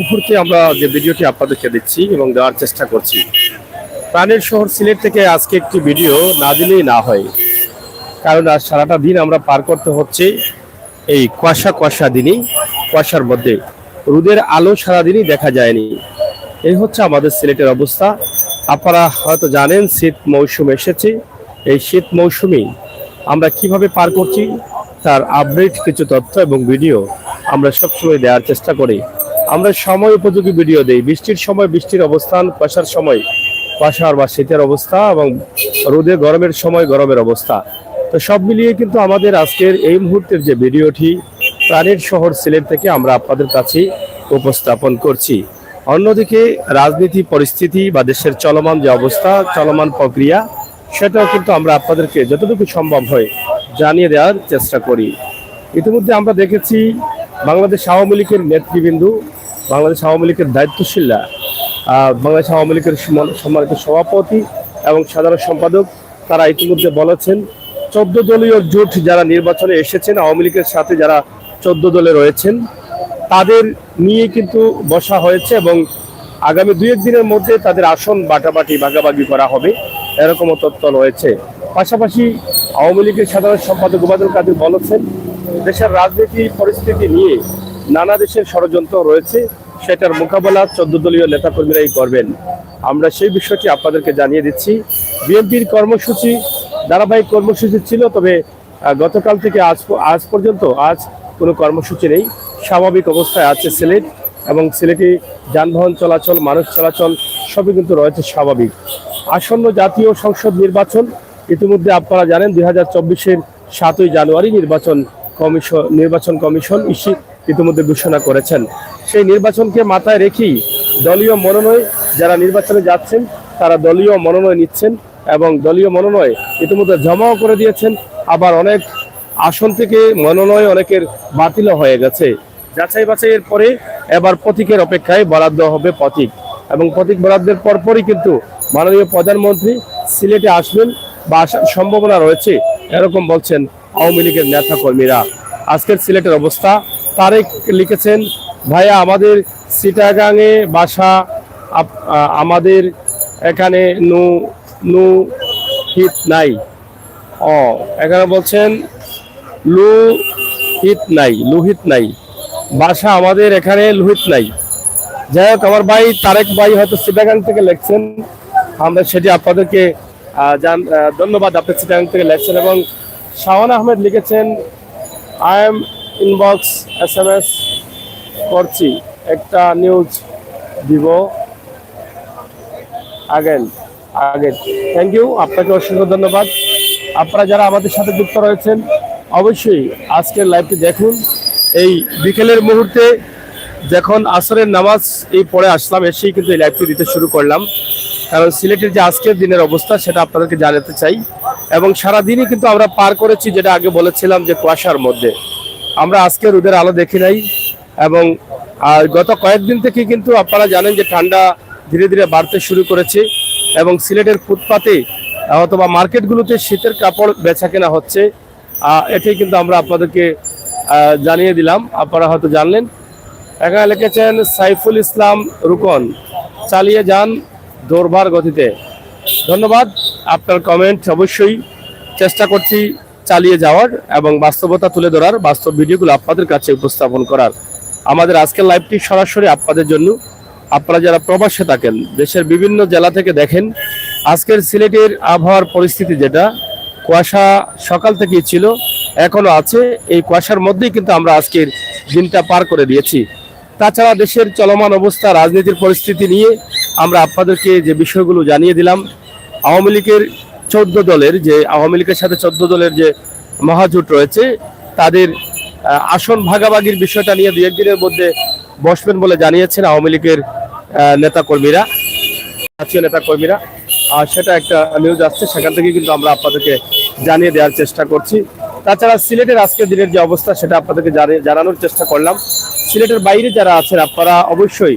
মুহূর্তে আমরা যে ভিডিওটি আপনাদেরকে দিচ্ছি এবং দেওয়ার চেষ্টা করছি, প্রাণের শহর সিলেট থেকে আজকে একটি ভিডিও না দিলেই না হয়। কারণ আজ সারাটা দিন আমরা পার করতে হচ্ছে এই কুয়াশা কুয়াশা দিনই, কুয়াশার মধ্যে রোদের আলো সারাদিনই দেখা যায়নি। এই হচ্ছে আমাদের সিলেটের অবস্থা। আপনারা হয়তো জানেন শীত মৌসুম এসেছে। এই শীত মৌসুমে আমরা কিভাবে পার করছি তার আপডেট কিছু তথ্য এবং ভিডিও আমরা সবসময় দেওয়ার চেষ্টা করি। আমরা সময় উপযোগী ভিডিও দেই। বৃষ্টির সময় বৃষ্টির অবস্থান, কুয়াশার সময় কুয়াশার বা শীতের অবস্থা, এবং রোদে গরমের সময় গরমের অবস্থা। তো সব মিলিয়ে কিন্তু আমাদের আজকের এই মুহূর্তের যে ভিডিওটি প্রাণের শহর সিলেট থেকে আমরা আপনাদের কাছে উপস্থাপন করছি। অন্যদিকে রাজনীতি পরিস্থিতি বা দেশের চলমান যে অবস্থা, চলমান প্রক্রিয়া, সেটাও কিন্তু আমরা আপনাদেরকে যতটুকু সম্ভব হয় জানিয়ে দেওয়ার চেষ্টা করি। ইতিমধ্যে আমরা দেখেছি বাংলাদেশ আওয়ামী লীগের নেতৃবৃন্দ, বাংলাদেশ আওয়ামী লীগের দায়িত্বশীলরা, বাংলাদেশ আওয়ামী লীগের সম্মানিত সভাপতি এবং সাধারণ সম্পাদক, তারা ইতিমধ্যে বলেছেন 14 দলীয় জোট যারা নির্বাচনে এসেছেন, আওয়ামী লীগের সাথে যারা 14 দলে রয়েছেন, তাদের নিয়ে কিন্তু বসা হয়েছে এবং আগামী 2-1 দিনের মধ্যে তাদের আসন ভাগাভাগি করা হবে, এরকমও তথ্য রয়েছে। পাশাপাশি আওয়ামী লীগের সাধারণ সম্পাদক ওবায়দুল কাদের বলেছেন দেশের রাজনীতি পরিস্থিতি নিয়ে নানা দেশের ষড়যন্ত্র রয়েছে, সেটার মোকাবেলা 14 দলীয় নেতাকর্মীরাই করবেন। আমরা সেই বিষয়টি আপনাদেরকে জানিয়ে দিচ্ছি। বিএনপির কর্মসূচি ধারাবাহিক কর্মসূচি ছিল, তবে গতকাল থেকে আজ পর্যন্ত কোনো কর্মসূচি নেই। স্বাভাবিক অবস্থায় আছে সিলেট, এবং সিলেটে যানবাহন চলাচল, মানুষ চলাচল সবই কিন্তু রয়েছে স্বাভাবিক। আসন্ন জাতীয় সংসদ নির্বাচন ইতিমধ্যে আপনারা জানেন 2024-এর 7ই জানুয়ারি নির্বাচন কমিশন ইতিমধ্যে ঘোষণা করেছেন। সেই নির্বাচনকে মাথায় রেখেই দলীয় মনোনয়ন যারা নির্বাচনে যাচ্ছেন তারা দলীয় মনোনয়ন নিচ্ছেন, এবং দলীয় মনোনয়ন ইতিমধ্যে জমাও করে দিয়েছেন। আবার অনেক আসন থেকে মনোনয়ন অনেকের বাতিলও হয়ে গেছে। যাচাই বাছাইয়ের পরে এবার প্রতীকের অপেক্ষায় বরাদ্দ হবে প্রতীক, এবং প্রতীক বরাদ্দের পরপরই কিন্তু মাননীয় প্রধানমন্ত্রী সিলেটে আসবেন বা আসার সম্ভাবনা রয়েছে, এরকম বলছেন আওয়ামী লীগের নেতা কর্মীরা। আজকের সিলেটের অবস্থা, তারেক লিখেছেন, ভাইয়া আমাদের চিটাগাঙে বাসা, আমাদের এখানে নু হিত নাই। এখানে বলছেন লুহিত নাই বাসা, আমাদের এখানে লুহিত নাই। যাই হোক, আমার ভাই তারেক ভাই হয়তো চিটাগাং থেকে লিখছেন, আমরা সেটি আপনাদেরকে ধন্যবাদ। আপনি চিটাগাং থেকে লিখছেন। এবং শাওন আহমেদ লিখেছেন, আই এম ইনবক্স SMS করছি, একটা নিউজ দিব আগে। থ্যাংক ইউ, আপনাকে অসংখ্য ধন্যবাদ। আপনারা যারা আমাদের সাথে যুক্ত রয়েছেন অবশ্যই আজকের লাইভটি দেখুন। এই বিকেলের মুহূর্তে যখন আসরের নামাজ পড়ে আসলাম, এসেই কিন্তু এই লাইভটি দিতে শুরু করলাম, কারণ সিলেটের যে আজকের দিনের অবস্থা সেটা আপনাদেরকে জানাতে চাই। এবং সারাদিনই কিন্তু আমরা পার করেছি, যেটা আগে বলেছিলাম যে কুয়াশার মধ্যে। আমরা আজকে রোদের আলো দেখি নাই, এবং গত কয়েকদিন থেকে কিন্তু আপনারা জানেন যে ঠান্ডা ধীরে ধীরে বাড়তে শুরু করেছে, এবং সিলেটের ফুটপাতে অথবা মার্কেটগুলোতে শীতের কাপড় বেচা কেনা হচ্ছে। এটাই কিন্তু আমরা আপনাদেরকে জানিয়ে দিলাম, আপনারা হয়তো জানলেন। এখানে লিখেছেন সাইফুল ইসলাম রুকন, চালিয়ে যান দৌড়বার গতিতে। ধন্যবাদ, আপনার কমেন্ট অবশ্যই চেষ্টা করছি চালিয়ে যাওয়ার এবং বাস্তবতা তুলে ধরার, বাস্তব ভিডিওগুলো আপনাদের কাছে উপস্থাপন করার। আমাদের আজকের লাইভটি সরাসরি আপনাদের জন্য। আপনারা যারা প্রবাসে থাকেন, দেশের বিভিন্ন জেলা থেকে দেখেন, আজকের সিলেটের আবহাওয়ার পরিস্থিতি যেটা, কুয়াশা সকাল থেকেই ছিল, এখনো আছে। এই কুয়াশার মধ্যেই কিন্তু আমরা আজকের দিনটা পার করে দিয়েছি। তাছাড়া দেশের চলমান অবস্থা, রাজনীতির পরিস্থিতি নিয়ে আমরা আপনাদেরকে যে বিষয়গুলো জানিয়ে দিলাম, আওয়ামী লীগের 14 দলের যে আওয়ামী লীগের সাথে 14 দলের যে মহাজোট রয়েছে, তাদের আসন ভাগাভাগির বিষয়টা নিয়ে 2-1 দিনের মধ্যে বসবেন বলে জানিয়েছেন আওয়ামী লীগের নেতাকর্মীরা, জাতীয় নেতাকর্মীরা। আর সেটা একটা নিউজ আসছে, সেখান থেকে কিন্তু আমরা আপনাদেরকে জানিয়ে দেওয়ার চেষ্টা করছি। তাছাড়া সিলেটের আজকের দিনের যে অবস্থা সেটা আপনাদেরকে জানানোর চেষ্টা করলাম। সিলেটের বাইরে যারা আছেন আপনারা অবশ্যই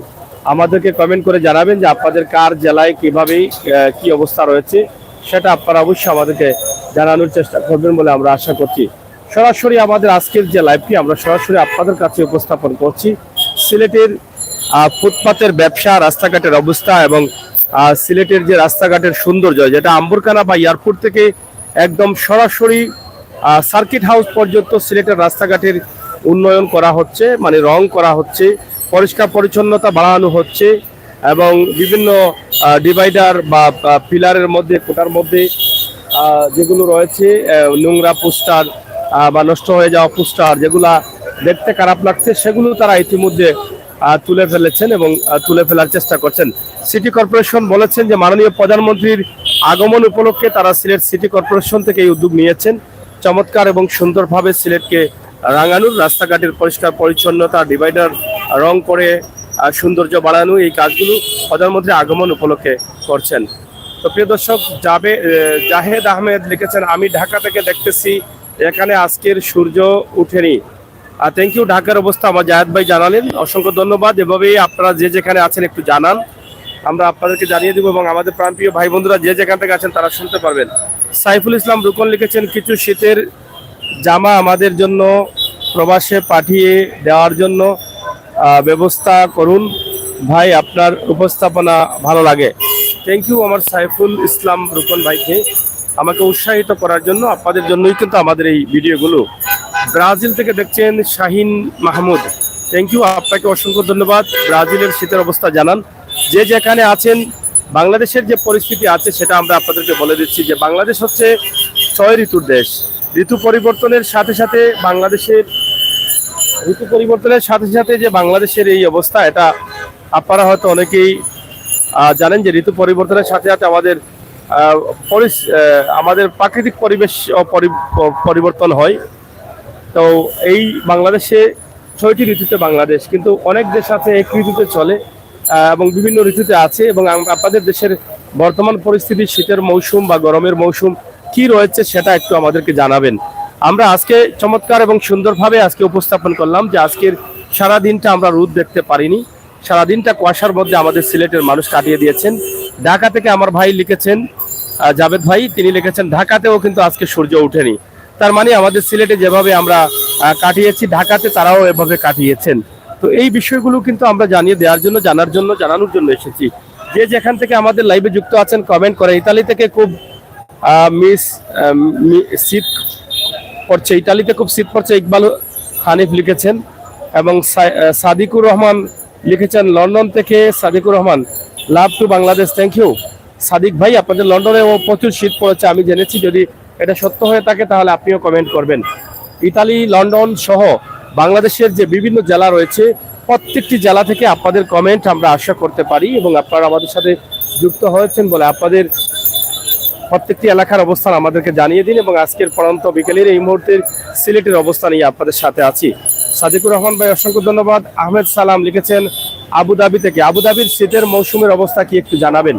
আমাদেরকে কমেন্ট করে জানাবেন যে আপনাদের কার জেলায় কিভাবে কি অবস্থা রয়েছে, সেটা আপনারা অবশ্যই আমাদেরকে জানানোর চেষ্টা করবেন বলে আমরা আশা করছি। সরাসরি আমাদের আজকের যে লাইভটি আমরা সরাসরি আপনাদের কাছে উপস্থাপন করছি সিলেটের ফুটপাতের ব্যবসা, রাস্তাঘাটের অবস্থা এবং সিলেটের যে রাস্তাঘাটের সৌন্দর্য, যেটা আম্বরখানা বা এয়ারপোর্ট থেকে একদম সরাসরি সার্কিট হাউস পর্যন্ত সিলেটের রাস্তাঘাটের উন্নয়ন করা হচ্ছে, মানে রং করা হচ্ছে, পরিষ্কার পরিচ্ছন্নতা বাড়ানো হচ্ছে এবং বিভিন্ন ডিভাইডার বা পিলারের মধ্যে, কোটার মধ্যে যেগুলো রয়েছে নোংরা পোস্টার বা নষ্ট হয়ে যাওয়া পোস্টার যেগুলা দেখতে খারাপ লাগছে, সেগুলো তারা ইতিমধ্যে তুলে ফেলেছেন এবং তুলে ফেলার চেষ্টা করছেন। সিটি কর্পোরেশন বলেছেন যে মাননীয় প্রধানমন্ত্রীর আগমন উপলক্ষে তারা সিলেট সিটি কর্পোরেশন থেকে এই উদ্যোগ নিয়েছেন চমৎকার এবং সুন্দরভাবে সিলেটকে রাঙানোর, রাস্তাঘাটের পরিষ্কার পরিচ্ছন্নতা, ডিভাইডার রং করে সৌন্দর্য বাড়ানো, এই কাজগুলো প্রধানমন্ত্রী আগমন উপলক্ষে করছেন। তো প্রিয় দর্শক, জাহেদ আহমেদ লিখেছেন, আমি ঢাকা থেকে দেখতেছি এখানে আজকের সূর্য উঠেনি। Thank you. ঢাকার অবস্থা আমার জাহেদ ভাই জানালেন, অসংখ্য ধন্যবাদ। এভাবেই আপনারা যে যেখানে আছেন একটু জানান, আমরা আপনাদেরকে জানিয়ে দেবো এবং আমাদের প্রাণপ্রিয় ভাই বন্ধুরা যে যেখান থেকে আছেন তারা শুনতে পারবেন। সাইফুল ইসলাম রুকন লিখেছেন, কিছু শীতের জামা আমাদের জন্য প্রবাসে পাঠিয়ে দেওয়ার জন্য ব্যবস্থা করুন ভাই, আপনার উপস্থাপনা ভালো লাগে। থ্যাংক ইউ আমার সাইফুল ইসলাম রুকন ভাইকে আমাকে উৎসাহিত করার জন্য। আপনাদের জন্যই কিন্তু আমাদের এই ভিডিওগুলো। ব্রাজিল থেকে দেখছেন শাহিন মাহমুদ, থ্যাংক ইউ, আপনাকে অসংখ্য ধন্যবাদ। ব্রাজিলের শীতের অবস্থা জানান। যে যেখানে আছেন, বাংলাদেশের যে পরিস্থিতি আছে সেটা আমরা আপনাদেরকে বলে দিচ্ছি যে বাংলাদেশ হচ্ছে 6 ঋতুর দেশ। ঋতু পরিবর্তনের সাথে সাথে যে বাংলাদেশের এই অবস্থা, এটা আপনারা হয়তো অনেকেই জানেন যে ঋতু পরিবর্তনের সাথে সাথে আমাদের প্রাকৃতিক পরিবেশ পরিবর্তন হয়। তো এই বাংলাদেশে 6টি ঋতুতে বাংলাদেশ, কিন্তু অনেক দেশ আছে এক ঋতুতে চলে এবং বিভিন্ন ঋতুতে আছে। এবং আপনাদের দেশের বর্তমান পরিস্থিতি, শীতের মৌসুম বা গরমের মৌসুম কি রয়েছে সেটা একটু আমাদেরকে জানাবেন। আমরা আজকে চমৎকার এবং সুন্দরভাবে আজকে উপস্থাপন করলাম যে আজকের সারা দিনটা আমরা রোদ দেখতে পারিনি, সারাদিনটা কুয়াশার মধ্যে আমাদের সিলেটের মানুষ কাটিয়ে দিয়েছেন। ঢাকা থেকে আমার ভাই লিখেছেন, জাভেদ ভাই, তিনি লিখেছেন ঢাকাতেও কিন্তু আজকে সূর্য ওঠেনি। তার মানে আমাদের সিলেটে যেভাবে আমরা কাটিয়েছি, ঢাকাতে তারাও এভাবে কাটিয়েছেন। তো এই বিষয়গুলো কিন্তু আমরা জানিয়ে দেওয়ার জন্য, জানানোর জন্য এসেছি। যে যেখান থেকে আমাদের লাইভে যুক্ত আছেন কমেন্ট করে। ইতালি থেকে খুব শীত পড়ছে, ইতালিতে খুব শীত পড়ছে, ইকবাল হানিফ লিখেছেন। এবং সাদিকুর রহমান লিখেছেন লন্ডন থেকে, Sadiqur Rahman, love to Bangladesh, thank you Sadiq ভাই। আপনাদের লন্ডনে প্রচুর শীত পড়েছে আমি জেনেছি, যদি এটা সত্য হয়ে থাকে তাহলে আপনিও কমেন্ট করবেন। ইতালি, লন্ডন সহ বাংলাদেশের যে বিভিন্ন জেলা রয়েছে, প্রত্যেকটি জেলা থেকে আপনাদের কমেন্ট আমরা আশা করতে পারি এবং আপনারা আমাদের সাথে যুক্ত হয়েছেন বলে আপনাদের প্রত্যেকটি এলাকার অবস্থান আমাদেরকে জানিয়ে দিন। এবং আজকের পড়ন্ত বিকেলের এই মুহূর্তের সিলেটের অবস্থান নিয়ে আপনাদের সাথে আছি। সাদিকুর রহমান ভাই, অসংখ্য ধন্যবাদ। আহমেদ সালাম লিখেছেন আবুধাবি থেকে, আবুধাবির শীতের মৌসুমের অবস্থা কি একটু জানাবেন।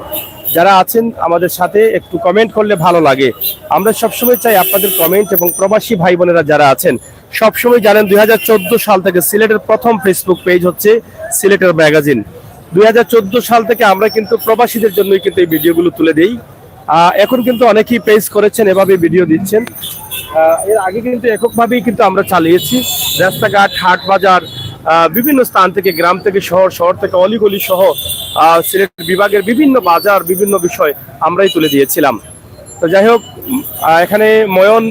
যারা আছেন আমাদের সাথে একটু কমেন্ট করলে ভালো লাগে। আমরা সবসময় চাই আপনাদের কমেন্ট, এবং প্রবাসী ভাই বোনেরা যারা আছেন সবসময় জানেন 2014 সাল থেকে সিলেটের প্রথম ফেসবুক পেজ হচ্ছে সিলেটের ম্যাগাজিন। 2014 সাল থেকে আমরা কিন্তু প্রবাসীদের জন্যই কিন্তু এই ভিডিওগুলো তুলে দিই। এখন কিন্তু অনেকেই পেজ করেছেন, এভাবে ভিডিও দিচ্ছেন। এর আগে কিন্তু এককভাবেই কিন্তু আমরা চালিয়েছি। রাস্তাঘাট, হাট বাজার, বিভিন্ন স্থান থেকে, গ্রাম থেকে শহর, শহর থেকে অলিগলি সহ সিলেট বিভাগের বিভিন্ন বাজার, বিভিন্ন বিষয় আমরাই তুলে দিয়েছিলাম। তো যাই হোক, এখানে ময়ন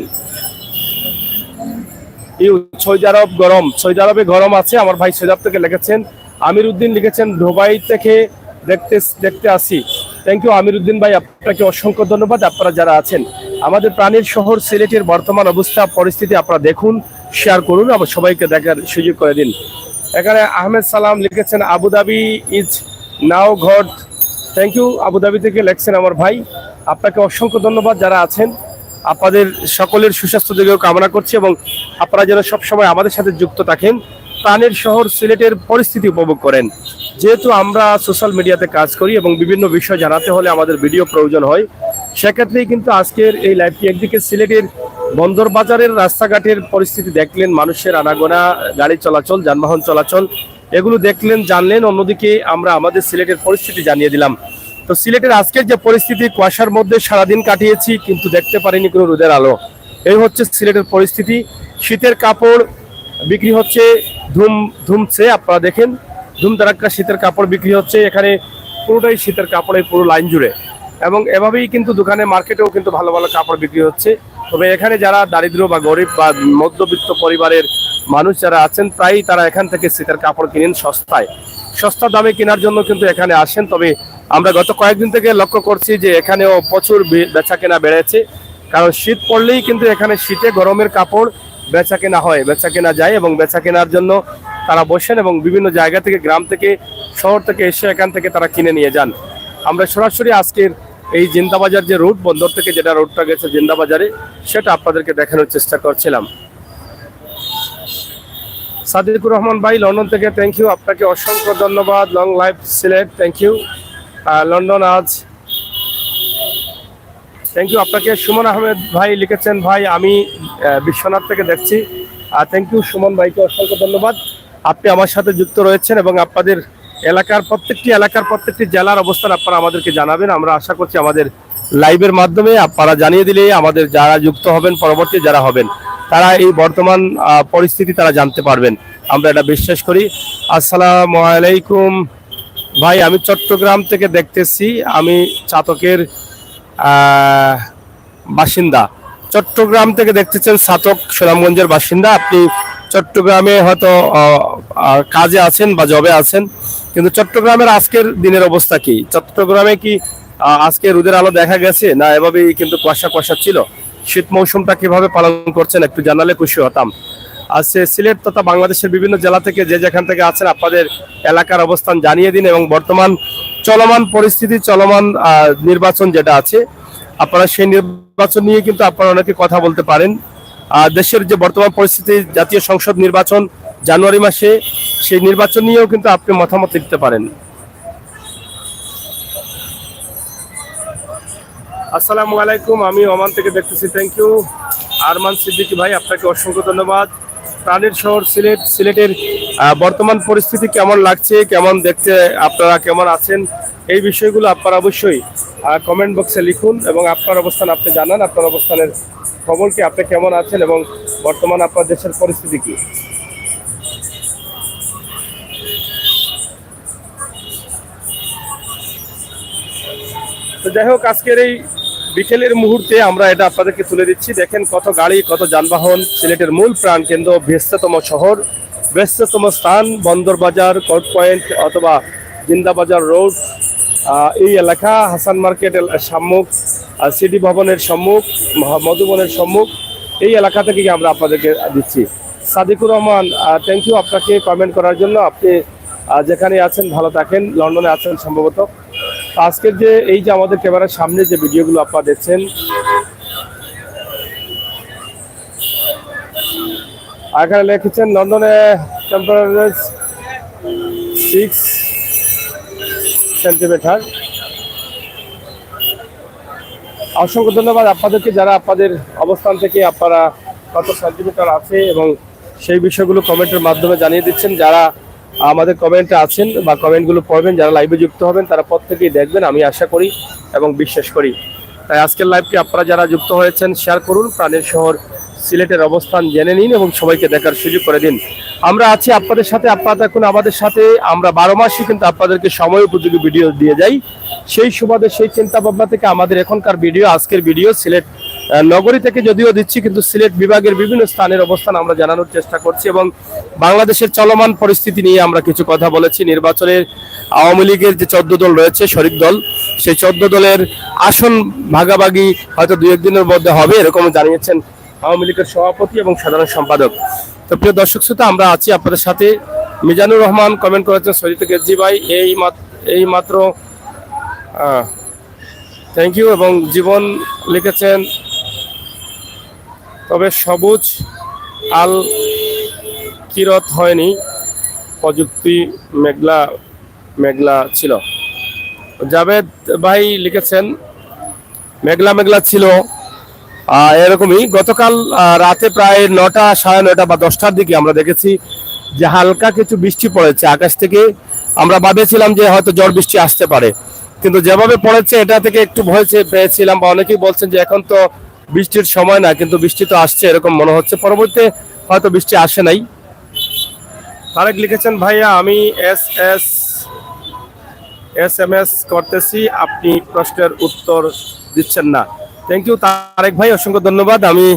সৌদি আরবে গরম আছে, আমার ভাই সৌদি আরব থেকে লিখেছেন। আমির উদ্দিন লিখেছেন দুবাই থেকে দেখতে আসি, থ্যাংক ইউ আমির উদ্দিন ভাই, আপনাকে অসংখ্য ধন্যবাদ। আপনারা যারা আছেন আমাদের প্রাণের শহর সিলেটের বর্তমান অবস্থা পরিস্থিতি আপনারা দেখুন, শেয়ার করুন, আবার সবাইকে দেখার সুযোগ করে দিন। এখানে আহমেদ সালাম লিখেছেন আবুধাবি ইজ নাও ঘট, থ্যাংক ইউ আবুধাবি থেকে লিখছেন আমার ভাই, আপনাকে অসংখ্য ধন্যবাদ। যারা আছেন আপনাদের সকলের সুস্বাস্থ্য দিকেও কামনা করছি এবং আপনারা যেন সবসময় আমাদের সাথে যুক্ত থাকেন, প্রাণের শহর সিলেটের পরিস্থিতি উপভোগ করেন। যেহেতু আমরা সোশ্যাল মিডিয়াতে কাজ করি এবং বিভিন্ন বিষয় জানাতে হলে আমাদের ভিডিও প্রয়োজন হয়, সেক্ষেত্রেই কিন্তু আজকের এই লাইভটি। একদিকে সিলেটের বন্দর বাজারের রাস্তাঘাটের পরিস্থিতি দেখলেন, মানুষের আনাগোনা, গাড়ি চলাচল, যানবাহন চলাচল, এগুলো দেখলেন, জানলেন। অন্যদিকে আমরা আমাদের সিলেটের পরিস্থিতি জানিয়ে দিলাম। তো সিলেটের আজকের যে পরিস্থিতি, কুয়াশার মধ্যে সারাদিন কাটিয়েছি কিন্তু দেখতে পারিনি কোনো রোদের আলো, এই হচ্ছে সিলেটের পরিস্থিতি। শীতের কাপড় বিক্রি হচ্ছে ধুমছে, আপনারা দেখেন ধুমধারাক্কা শীতের কাপড় বিক্রি হচ্ছে এখানে, পুরোটাই শীতের কাপড় এই পুরো লাইন জুড়ে। এবং এভাবেই কিন্তু দোকানে মার্কেটেও কিন্তু ভালো ভালো কাপড় বিক্রি হচ্ছে। তবে এখানে যারা দারিদ্র বা গরিব বা মধ্যবিত্ত পরিবারের মানুষ যারা আছেন, প্রায়ই তারা এখান থেকে শীতের কাপড় কিনেন সস্তায়, সস্তা দামে কেনার জন্য কিন্তু এখানে আসেন। তবে আমরা গত কয়েকদিন থেকে লক্ষ্য করছি যে এখানেও প্রচুর বেচা কেনা বেড়েছে, কারণ শীত পড়লেই কিন্তু এখানে শীতে গরমের কাপড় বেচা কেনা হয়, বেচা কেনা যায় এবং বেচা কেনার জন্য তারা বসেন এবং বিভিন্ন জায়গা থেকে, গ্রাম থেকে, শহর থেকে এসে এখান থেকে তারা কিনে নিয়ে যান। আমরা সরাসরি আজকের এই জিন্দাবাজার যে রুট, বন্দর থেকে যেটা রুটটা গেছে জিন্দাবাজারে, সেটা আপনাদেরকে দেখানোর চেষ্টা করছিলাম। সাদিকুর রহমান ভাই লন্ডন থেকে থ্যাংক ইউ, আপনাকে অসংখ্য ধন্যবাদ। Long life Sylhet, thank you London আজ, থ্যাংক ইউ আপনাকে। সুমন আহমেদ ভাই লিখেছেন, ভাই আমি বিশ্বনাথ থেকে দেখছি, থ্যাংক ইউ সুমন ভাইকে অসংখ্য ধন্যবাদ। আপনি আমার সাথে যুক্ত রয়েছেন এবং আপনাদের এলাকার প্রত্যেকটি জেলার অবস্থান আপনারা আমাদেরকে জানাবেন। আমরা আশা করছি আমাদের লাইভের মাধ্যমে আপনারা জানিয়ে দিলে আমাদের যারা যুক্ত হবেন, পরবর্তী যারা হবেন, তারা এই বর্তমান পরিস্থিতি তারা জানতে পারবেন, আমরা এটা বিশ্বাস করি। আসসালামু আলাইকুম ভাই, আমি চট্টগ্রাম থেকে দেখতেছি, আমি চাতকের বাসিন্দা। চট্টগ্রাম থেকে দেখতেছেন, চাতক সুনামগঞ্জের বাসিন্দা। আপনি চট্টগ্রামে হয়তো কাজে আছেন বা জবে আছেন, কিন্তু চট্টগ্রামের আজকের দিনের অবস্থা কি? চট্টগ্রামে কি আজকে রোদের আলো দেখা গেছে, না এভাবেই কিন্তু কুয়াশা কুয়াশা ছিল? শীত মৌসুমটা কিভাবে পালন করছেন একটু জানালে খুশি হতাম। আজকে সিলেট তথা বাংলাদেশের বিভিন্ন জেলা থেকে যে যেখান থেকে আছেন আপনাদের এলাকার অবস্থান জানিয়ে দিন এবং বর্তমান চলমান পরিস্থিতি, চলমান নির্বাচন যেটা আছে, আপনারা সেই নির্বাচন নিয়ে কিন্তু আপনারা অনেকে কথা বলতে পারেন। দেশের যে বর্তমান পরিস্থিতি, জাতীয় সংসদ নির্বাচন জানুয়ারি মাসে, সেই নির্বাচন নিয়েও কিন্তু আপনি মতামত লিখতে পারেন। আসসালামু আলাইকুম, আমি ওমান থেকে দেখতেছি, থ্যাংক ইউ আরমান সিদ্দিকী ভাই, আপনাকে অসংখ্য ধন্যবাদ। প্রাণের শহর সিলেট, সিলেটের বর্তমান পরিস্থিতি কেমন লাগছে, কেমন দেখতে, আপনারা কেমন আছেন, এই বিষয়গুলো আপনারা অবশ্যই কমেন্ট বক্সে লিখুন এবং আপনার অবস্থান আপনি জানান, আপনার অবস্থানের খবর কি, আপনি কেমন আছেন এবং বর্তমান আপনার দেশের পরিস্থিতি কি। তো যাই হোক, আজকের এই বিকেলের মুহূর্তে আমরা এটা আপনাদেরকে তুলে দিচ্ছি। দেখেন কত গাড়ি, কত যানবাহন, সিলেটের মূল প্রাণ কেন্দ্র, ব্যস্ততম শহর, ব্যস্ততম স্থান, বন্দর বাজার, কোর্ট পয়েন্ট অথবা জিন্দাবাজার রোড, এই এলাকা, হাসান মার্কেট সম্মুখ, সিডি ভবনের সম্মুখ, মধুবনের সম্মুখ, এই এলাকা থেকে আমরা আপনাদেরকে দিচ্ছি। সাদিকুর রহমান, থ্যাংক ইউ আপনাকে কমেন্ট করার জন্য। আপনি যেখানে আছেন ভালো থাকেন, লন্ডনে আছেন সম্ভবত। আজকের যে এই যে আমাদের ক্যামেরার সামনে যে ভিডিওগুলো আপনারা দেখছেন, এখানে লিখেছেন লন্ডনে টেম্পারেচার 6 সেন্টিমিটার। অসংখ্য ধন্যবাদ আপনাদেরকে, যারা আপনাদের অবস্থান থেকে আপনারা কত সেন্টিমিটার আছে এবং সেই বিষয়গুলো কমেন্টের মাধ্যমে জানিয়ে দিচ্ছেন। যারা আমাদের কমেন্টে আছেন বা কমেন্টগুলো পড়বেন, যারা লাইভে যুক্ত হবেন, তারা প্রত্যেকেই দেখবেন, আমি আশা করি এবং বিশ্বাস করি। তাই আজকের লাইভটি আপনারা যারা যুক্ত হয়েছেন শেয়ার করুন, প্রাণের শহর সিলেটের অবস্থান জেনে নিন এবং সবাইকে দেখার সুযোগ করে দিন। আমরা আছি আপনাদের সাথে, আপনারা দেখুন আমাদের সাথে। আমরা 12 মাসই কিন্তু আপনাদেরকে সময় উপযোগী ভিডিও দিয়ে যাই। সেই সুবাদে, সেই চিন্তা ভাবনা থেকে আমাদের এখনকার ভিডিও, আজকের ভিডিও সিলেট নগরী থেকে যদিও দিচ্ছি, কিন্তু সিলেট বিভাগের বিভিন্ন স্থানের অবস্থান আমরা জানানোর চেষ্টা করছি এবং বাংলাদেশের চলমান পরিস্থিতি নিয়ে আমরা কিছু কথা বলেছি। নির্বাচনের আওয়ামী লীগের যে 14 দল রয়েছে, শরিক দল, সেই 14 দলের আসন ভাগাভাগি হয়তো 2-1 দিনের মধ্যে হবে, এরকম জানিয়েছেন আওয়ামী লীগের সভাপতি এবং সাধারণ সম্পাদক। তো প্রিয় দর্শক শ্রোতা, আমরা আছি আপনাদের সাথে। মিজানুর রহমান কমেন্ট করেছেন, সরিত গেজি ভাই এই মাত্র থ্যাংক ইউ। এবং জীবন লিখেছেন, তবে সবুজ আল কিরত হয়নি, প্রযুক্তি মেঘলা মেঘলা ছিল। জাভেদ ভাই লিখেছেন, মেঘলা মেঘলা ছিল, এরকমই। গতকাল রাতে প্রায় 9টা, 9:30 বা 10টার দিকে আমরা দেখেছি যে হালকা কিছু বৃষ্টি পড়েছে আকাশ থেকে। আমরা ভাবেছিলাম যে হয়তো ঝড় বৃষ্টি আসতে পারে, কিন্তু যেভাবে পড়েছে এটা থেকে একটু ভয় পেয়েছিলাম, বা অনেকেই বলছেন যে এখন তো বৃষ্টির সময় না, কিন্তু বৃষ্টি তো আসছে এরকম মনে হচ্ছে। পরবর্তীতে হয়তো বৃষ্টি আসে নাই। তারেক লিখেছেন, ভাইয়া আমি এস এম এস করতেছি, আপনি প্রশ্নের উত্তর দিচ্ছেন না। থ্যাংক ইউ তারেক ভাই, অসংখ্য ধন্যবাদ। আমি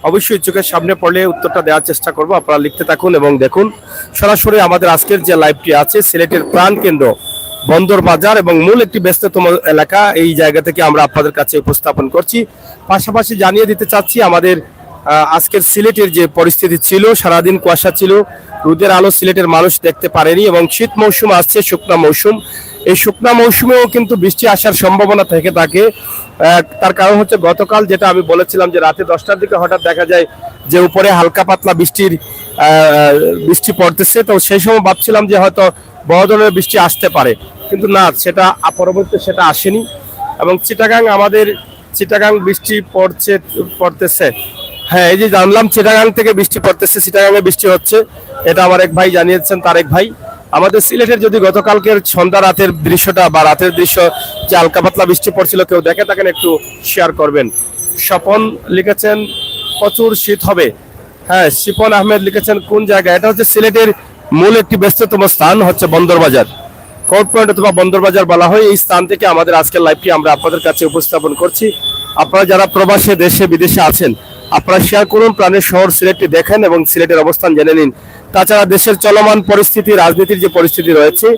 অবশ্যই চোখের সামনে পড়লে উত্তরটা দেওয়ার চেষ্টা করব। আপনারা লিখতে থাকুন এবং দেখুন সরাসরি আমাদের আজকের যে লাইভটি আছে সিলেটের প্রাণ কেন্দ্র বন্দর বাজার এবং মূল একটি ব্যস্ততম এলাকা, এই জায়গা থেকে আমরা আপনাদের কাছে উপস্থাপন করছি। পাশাপাশি জানিয়ে দিতে চাচ্ছি আমাদের আজকের সিলেটের যে পরিস্থিতি ছিল, সারাদিন কুয়াশা ছিল, রোদের আলো সিলেটের মানুষ দেখতে পারেনি এবং শীত মৌসুম আসছে, শুকনা মৌসুম। এই শুকনা মৌসুমেও কিন্তু বৃষ্টি আসার সম্ভাবনা থেকে থাকে। তার কারণ হচ্ছে গতকাল যেটা আমি বলেছিলাম যে রাতে 10টার দিকে হঠাৎ দেখা যায় যে উপরে হালকা পাতলা বৃষ্টি পড়তেছে। তো সেই সময় ভাবছিলাম যে হয়তো বড় ধরনের বৃষ্টি আসতে পারে, কিন্তু না, সেটা পরবর্তীতে সেটা আসেনি। এবং চিটাগাং বৃষ্টি পড়তেছে। হ্যাঁ, এই যে জানলাম চিটাগাং থেকে বৃষ্টি পড়তেছে, চিটাগাংয়ে বৃষ্টি হচ্ছে, এটা আমার এক ভাই জানিয়েছেন, তারেক ভাই। আমাদের সিলেটের যদি গতকালকের সন্ধ্যা রাতের দৃশ্যটা বা রাতের দৃশ্য যে হালকা পাতলা বৃষ্টি পড়ছিল কেউ দেখে থাকেন একটু শেয়ার করবেন। স্বপন লিখেছেন প্রচুর শীত হবে। হ্যাঁ, শিপন আহমেদ লিখেছেন কোন জায়গায়? এটা হচ্ছে সিলেটের মূল একটি ব্যস্ততম স্থান হচ্ছে বন্দরবাজার, কোর্ট পয়েন্ট অথবা বন্দরবাজার বলা হয়। এই স্থান থেকে আমাদের আজকের লাইভটি আমরা আপনাদের কাছে উপস্থাপন করছি। আপনারা যারা প্রবাসে দেশে বিদেশে আছেন আপনারা শেয়ার করুন, প্রাণের শহর সিলেটটি দেখেন এবং সিলেটের অবস্থান জেনে নিন। তাছাড়া দেশের চলমান পরিস্থিতি, রাজনীতির যে পরিস্থিতি রয়েছে,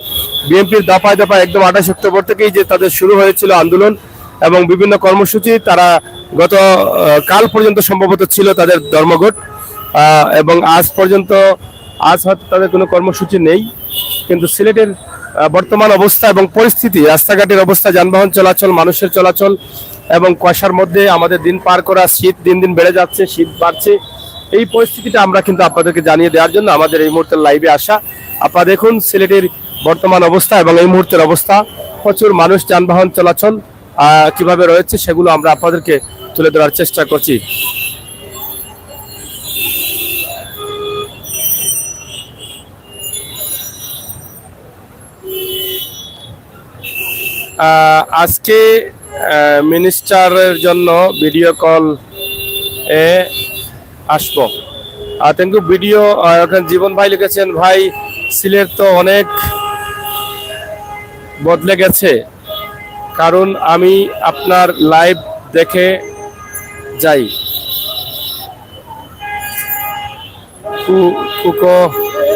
বিএনপির দফায় দফায় একদম 28 অক্টোবর থেকেই যে তাদের শুরু হয়েছিল আন্দোলন এবং বিভিন্ন কর্মসূচি, তারা গত কাল পর্যন্ত সম্ভবত ছিল তাদের ধর্মঘট, এবং আজ হয়তো তাদের কোনো কর্মসূচি নেই। কিন্তু সিলেটের বর্তমান অবস্থা এবং পরিস্থিতি, রাস্তাঘাটের অবস্থা, যানবাহন চলাচল, মানুষের চলাচল এবং কুয়াশার মধ্যে আমাদের দিন পার করা, শীত দিন দিন বেড়ে যাচ্ছে, শীত বাড়ছে, এই পরিস্থিতিটা আমরা কিন্তু আপনাদেরকে জানিয়ে দেওয়ার জন্য আমাদের এই মুহূর্তের লাইভে আসা। আপনারা দেখুন সিলেটের বর্তমান অবস্থা এবং এই মুহূর্তের অবস্থা, প্রচুর মানুষ, যানবাহন চলাচল কিভাবে রয়েছে সেগুলো আমরা আপনাদেরকে তুলে ধরার চেষ্টা করছি। আজকে মিনিস্টারের জন্য ভিডিও কল এ আসবো। Thank you video. জীবন ভাই লিখেছেন, ভাই সিলেট তো অনেক বদলে গেছে, কারণ আমি আপনার লাইভ দেখে যাই, কুকো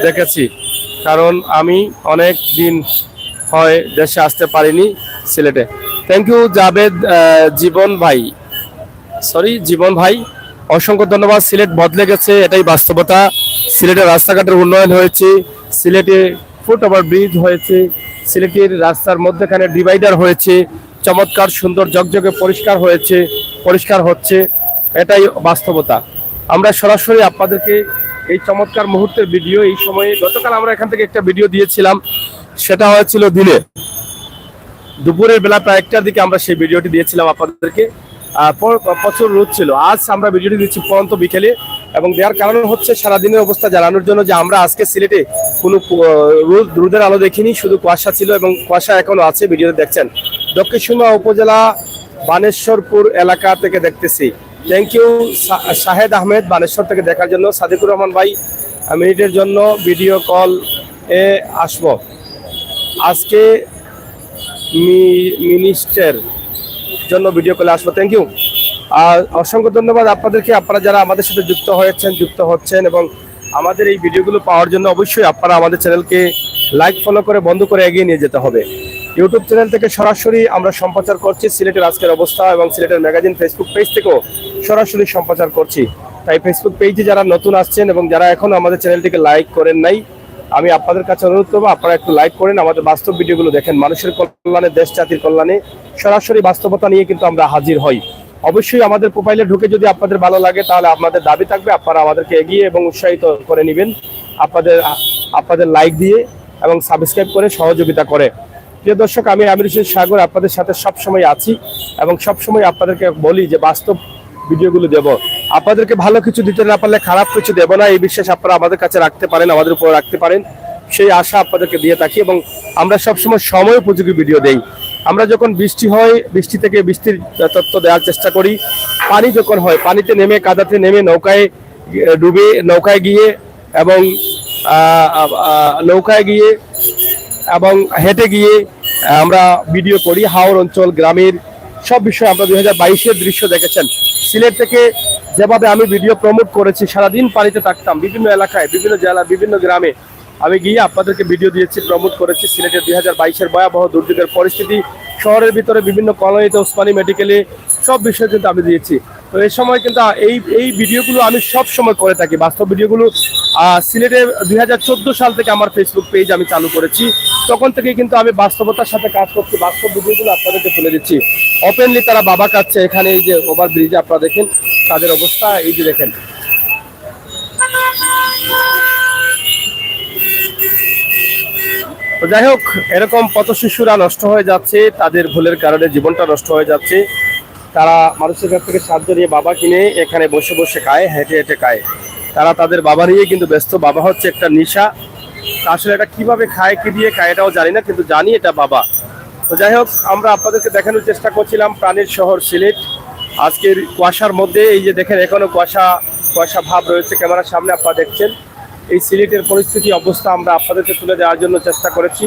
দেখেছি, কারণ আমি অনেক দিন হয় দেশে আসতে পারিনি সিলেটে। থ্যাংক ইউ জাবেদ জীবন ভাই, অসংখ্য ধন্যবাদ। সিলেট বদলে গেছে, এটাই বাস্তবতা। সিলেটের রাস্তাঘাটের উন্নয়ন হয়েছে, সিলেটে ফুট ওভার ব্রিজ হয়েছে, সিলেটের রাস্তার মধ্যেখানে ডিভাইডার হয়েছে, চমৎকার সুন্দর ঝকঝকে পরিষ্কার হচ্ছে, এটাই বাস্তবতা। আমরা সরাসরি আপনাদেরকে এই চমৎকার মুহূর্তের ভিডিও, এই সময়ে গতকাল আমরা এখান থেকে একটা ভিডিও দিয়েছিলাম, সেটা হয়েছিল দিনে, দুপুরের বেলা প্রায় 1টার দিকে আমরা সেই ভিডিওটি দিয়েছিলাম আপনাদেরকে। প্রচুর রোদ ছিল। আজ আমরা ভিডিওটি দিচ্ছি পরন্ত বিকেলে, এবং দেওয়ার কারণ হচ্ছে সারাদিনের অবস্থা জানানোর জন্য যে আমরা আজকে সিলেটে কোনো রোদের আলো দেখিনি, শুধু কুয়াশা ছিল এবং কুয়াশা এখনো আছে, ভিডিওতে দেখছেন। দক্ষিণ সুরমা উপজেলা বানেশ্বরপুর এলাকা থেকে দেখতেছি। থ্যাংক ইউ শাহেদ আহমেদ, বানেশ্বর থেকে দেখার জন্য। সাদিকুর রহমান ভাই, মিনিটের জন্য ভিডিও কল এ আসবো, আজকে মিনিস্টার জন্য ভিডিও কলে আসবো। থ্যাংক ইউ, আর অসংখ্য ধন্যবাদ আপনাদেরকে। আপনারা যারা আমাদের সাথে যুক্ত হচ্ছেন এবং আমাদের এই ভিডিওগুলো পাওয়ার জন্য অবশ্যই আপনারা আমাদের চ্যানেলকে লাইক, ফলো করে বন্ধ করে এগিয়ে নিয়ে যেতে হবে। ইউটিউব চ্যানেল থেকে সরাসরি আমরা সম্প্রচার করছি সিলেটের আজকের অবস্থা, এবং সিলেটের ম্যাগাজিন ফেসবুক পেজ থেকেও সরাসরি সম্প্রচার করছি। তাই ফেসবুক পেজে যারা নতুন আসছেন এবং যারা এখনো আমাদের চ্যানেলটিকে লাইক করেন নাই, আমি আপনাদের কাছে অনুরোধ করবো আপনারা একটু লাইক করেন, আমাদের বাস্তব ভিডিওগুলো দেখেন। মানুষের কল্যাণে, দেশ জাতির কল্যাণে সরাসরি বাস্তবতা নিয়ে কিন্তু আমরা হাজির হই। অবশ্যই আমাদের প্রোফাইলে ঢুকে যদি আপনাদের ভালো লাগে তাহলে আপনাদের দাবি থাকবে আপনারা আমাদেরকে এগিয়ে এবং উৎসাহিত করে নেবেন আপনাদের লাইক দিয়ে এবং সাবস্ক্রাইব করে সহযোগিতা করে। প্রিয় দর্শক, আমি আমির হোসেন সাগর আপনাদের সাথে সবসময় আছি এবং সবসময় আপনাদেরকে বলি যে বাস্তব ভিডিওগুলো দেব। আপনাদেরকে ভালো কিছু দিতে না পারলে খারাপ কিছু দেব না, এই বিশ্বাস আপনারা আমাদের কাছে রাখতে পারেন, আমাদের উপর রাখতে পারেন, সেই আশা আপনাদেরকে দিয়ে থাকি। এবং আমরা সবসময় সময় উপযোগী ভিডিও দেই। আমরা যখন বৃষ্টি হয়, বৃষ্টি থেকে বৃষ্টির তথ্য দেওয়ার চেষ্টা করি। পানি যখন হয়, পানিতে নেমে, কাদাতে নেমে, নৌকায় গিয়ে এবং নৌকায় গিয়ে এবং হেঁটে গিয়ে আমরা ভিডিও করি। হাওর অঞ্চল, গ্রামের সব বিষয়ে আমরা 2022-এর দৃশ্য দেখেছেন। সিলেট থেকে যেভাবে আমি ভিডিও প্রমোট করেছি, সারাদিন পানিতে থাকতাম, বিভিন্ন এলাকায়, বিভিন্ন জেলা, বিভিন্ন গ্রামে আমি গিয়ে আপনাদেরকে ভিডিও দিয়েছি, প্রমোট করেছি। সিলেটের 2022-এর ভয়াবহ দুর্যোগের পরিস্থিতি, শহরের ভিতরে বিভিন্ন কলোনিতে, ওসমানী মেডিকেলে সব বিষয় কিন্তু আমি দিয়েছি। তো এই সময় কিন্তু এই ভিডিওগুলো আমি সব সময় করে থাকি, বাস্তব ভিডিওগুলো। সিলেটে 2014 সাল থেকে আমার ফেসবুক পেজ আমি চালু করেছি। তখন থেকে কিন্তু আমি বাস্তবতার সাথে কাজ করছি, বাস্তব ভিডিওগুলো আপনাদেরকে তুলে দিচ্ছি। ওপেনলি তারা বাবা কাচ্ছে, এখানে এই যে ওভার ব্রিজে আপনারা দেখেন তাদের অবস্থা, এই যে দেখেন। তো যাই হোক, এরকম পথ শিশুরা নষ্ট হয়ে যাচ্ছে, তাদের ভুলের কারণে জীবনটা নষ্ট হয়ে যাচ্ছে। তারা মানুষের কাছ থেকে সাহায্য নিয়ে বাবা কিনে এখানে বসে বসে খায়, হেঁটে হেঁটে খায়। তারা তাদের বাবা নিয়ে কিন্তু ব্যস্ত। বাবা হচ্ছে একটা নেশা। আসলে এটা কিভাবে খায়, কি দিয়ে খায় এটাও জানি না, কিন্তু জানি এটা বাবা। তো যাই হোক, আমরা আপনাদেরকে দেখানোর চেষ্টা করছিলাম প্রাণের শহর সিলেট। আজকের কুয়াশার মধ্যে এই যে দেখেন, এখনো কুয়াশা কুয়াশা ভাব রয়েছে। ক্যামেরার সামনে আপনারা দেখছেন এই সিলেটের পরিস্থিতি, অবস্থা আমরা আপনাদেরকে তুলে দেওয়ার জন্য চেষ্টা করেছি।